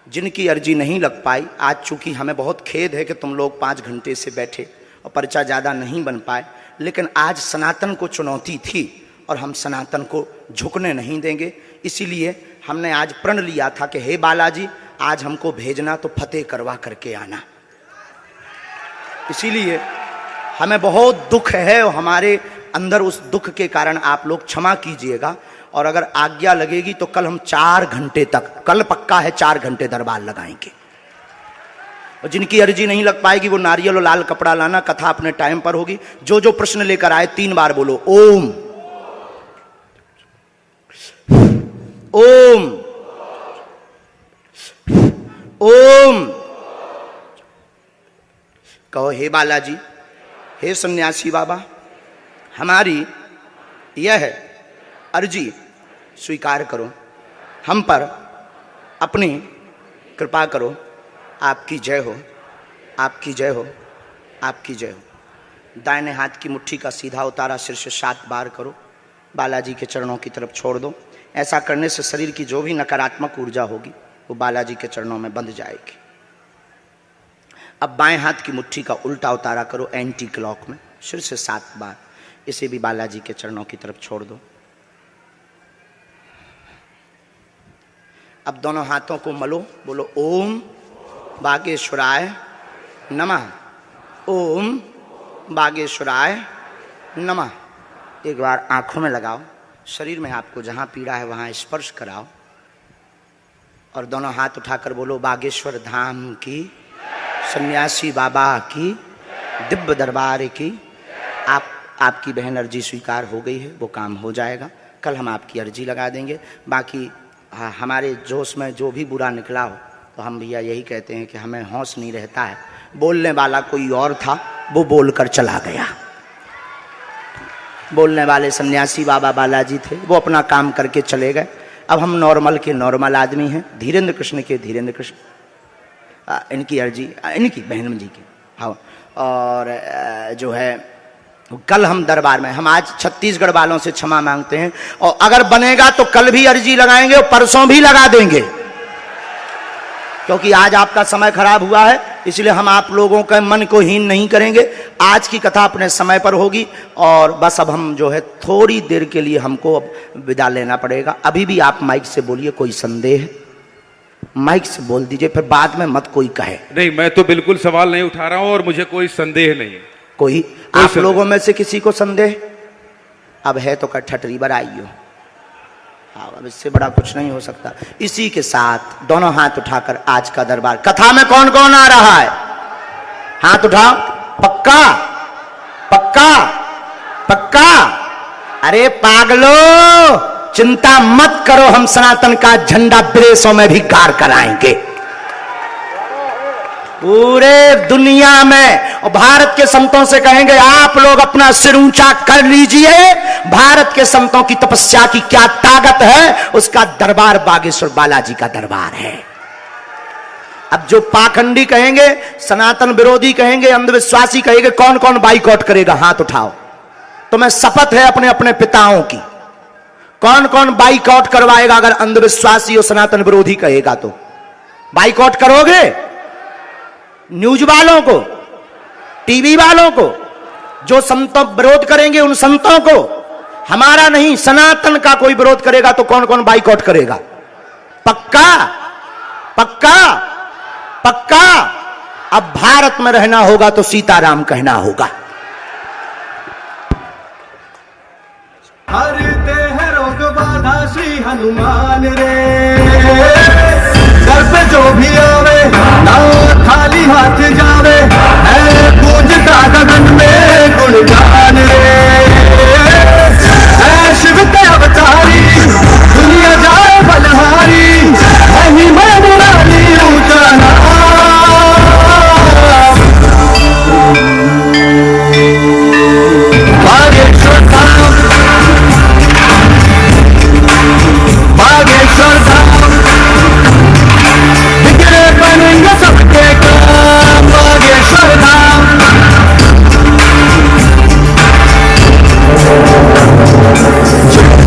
Speaker 4: जिनकी अर्जी नहीं लग पाई, आज चूंकि हमें बहुत खेद है कि तुम लोग 5 घंटे से बैठे और पर्चा ज़्यादा नहीं बन पाए, लेकिन आज सनातन को चुनौती थी और हम सनातन को झुकने नहीं देंगे। इसीलिए हमने आज प्रण लिया था कि हे बालाजी, आज हमको भेजना तो फतेह करवा करके आना। इसीलिए हमें बहुत दुख है और हमारे अंदर उस दुख के कारण आप लोग क्षमा कीजिएगा। और अगर आज्ञा लगेगी तो कल हम 4 घंटे तक, कल पक्का है 4 घंटे दरबार लगाएंगे। और जिनकी अर्जी नहीं लग पाएगी वो नारियल और लाल कपड़ा लाना, कथा अपने टाइम पर होगी। जो जो प्रश्न लेकर आए 3 बार बोलो ओम, ओम, ओम। कहो, हे बालाजी, हे सन्यासी बाबा, हमारी यह अर्जी स्वीकार करो, हम पर अपनी कृपा करो। आपकी जय हो, आपकी जय हो, आपकी जय हो। दाहिने हाथ की मुट्ठी का सीधा उतारा सिर से 7 बार करो, बालाजी के चरणों की तरफ छोड़ दो। ऐसा करने से शरीर की जो भी नकारात्मक ऊर्जा होगी वो बालाजी के चरणों में बंध जाएगी। अब बाएं हाथ की मुट्ठी का उल्टा उतारा करो एंटी क्लॉक में, सिर से 7 बार। इसे भी बालाजी के चरणों की तरफ छोड़ दो। अब दोनों हाथों को मलो, बोलो ओम बागेश्वराय नमः, ओम बागेश्वराय नमः। एक बार आंखों में लगाओ, शरीर में आपको जहां पीड़ा है वहां स्पर्श कराओ और दोनों हाथ उठाकर बोलो बागेश्वर धाम की, सन्यासी बाबा की, दिव्य दरबार की। आपकी बहन अर्जी स्वीकार हो गई है, वो काम हो जाएगा। कल हम आपकी अर्जी लगा देंगे। बाकी हमारे जोश में जो भी बुरा निकला हो तो हम भैया यही कहते हैं कि हमें होश नहीं रहता है। बोलने वाला कोई और था, वो बोलकर चला गया। बोलने वाले सन्यासी बाबा बालाजी थे, वो अपना काम करके चले गए। अब हम नॉर्मल के नॉर्मल आदमी हैं, धीरेन्द्र कृष्ण के धीरेन्द्र कृष्ण। इनकी अर्जी, इनकी बहन जी की, हाँ। और जो है कल हम दरबार में, हम आज छत्तीसगढ़ वालों से क्षमा मांगते हैं और अगर बनेगा तो कल भी अर्जी लगाएंगे और परसों भी लगा देंगे, क्योंकि आज आपका समय खराब हुआ है। इसलिए हम आप लोगों के मन को हीन नहीं करेंगे। आज की कथा अपने समय पर होगी और बस अब हम जो है थोड़ी देर के लिए हमको अब विदा लेना पड़ेगा। अभी भी आप माइक से बोलिए, कोई संदेह है माइक से बोल दीजिए, फिर बाद में मत कोई कहे।
Speaker 11: नहीं, मैं तो बिल्कुल सवाल नहीं उठा रहा हूं और मुझे कोई संदेह नहीं है।
Speaker 4: कोई आप लोगों में से किसी को संदेह? अब है तो ठटरी बराइयो। हाँ, अब इससे बड़ा कुछ नहीं हो सकता। इसी के साथ दोनों हाथ उठाकर आज का दरबार, कथा में कौन कौन आ रहा है? हाथ उठाओ। पक्का पक्का पक्का? अरे पागलो, चिंता मत करो, हम सनातन का झंडा विदेशों में भी गाड़ कराएंगे, पूरे दुनिया में। और भारत के संतों से कहेंगे आप लोग अपना सिर ऊंचा कर लीजिए, भारत के संतों की तपस्या की क्या ताकत है, उसका दरबार बागेश्वर बालाजी का दरबार है। अब जो पाखंडी कहेंगे, सनातन विरोधी कहेंगे, अंधविश्वासी कहेंगे, कौन कौन बाइकआउट करेगा? हाथ उठाओ। तुम्हें शपथ है अपने अपने पिताओं की, कौन कौन बाइकआउट करवाएगा अगर अंधविश्वासी और सनातन विरोधी कहेगा तो? बाइकआउट करोगे? न्यूज वालों को, टीवी वालों को, जो संतों विरोध करेंगे उन संतों को, हमारा नहीं सनातन का कोई विरोध करेगा तो कौन कौन बाइकआउट करेगा? पक्का पक्का पक्का। अब भारत में रहना होगा तो सीताराम कहना होगा।
Speaker 2: हरते हैं रोग बाधा श्री हनुमान रे, दर पे जो भी आवे ना खाली हाथ जावे, है पूजता गगन में गुणगान रे। है शिव के अवतारी दुनिया जाए बलहारी, नहीं मैं मुरारी ऊंचा नाम। बागेश्वर धाम, बागेश्वर धाम, बिगड़े बनेंगे सबके काम। बागेश्वर धाम,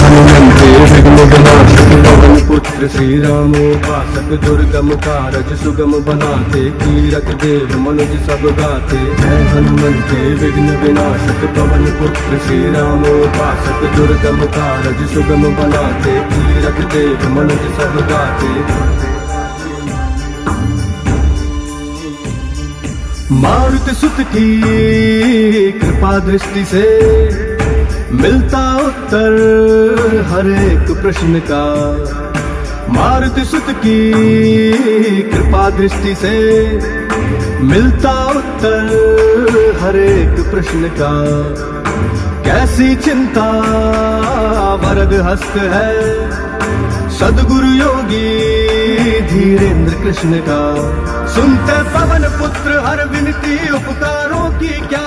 Speaker 2: हनुमंते विघ्न विनाशक पवन पुत्र श्री राम, उपासक दुर्गम कारज सुगम बनाते, कीरत देव मनुज सब गाते। है हनुमंते विघ्न विनाशक पवन पुत्र श्री राम, उपासक दुर्गम कारज सुगम बनाते, कीरत देव मनुज सब गाते। मारुति सुत की कृपा दृष्टि से मिलता उत्तर हर एक प्रश्न का। मारुति सुत की कृपा दृष्टि से मिलता उत्तर हर एक प्रश्न का। कैसी चिंता वरद हस्त है सदगुरु योगी धीरेन्द्र कृष्ण का। सुनते पवन पुत्र हर विनती उपकारों की क्या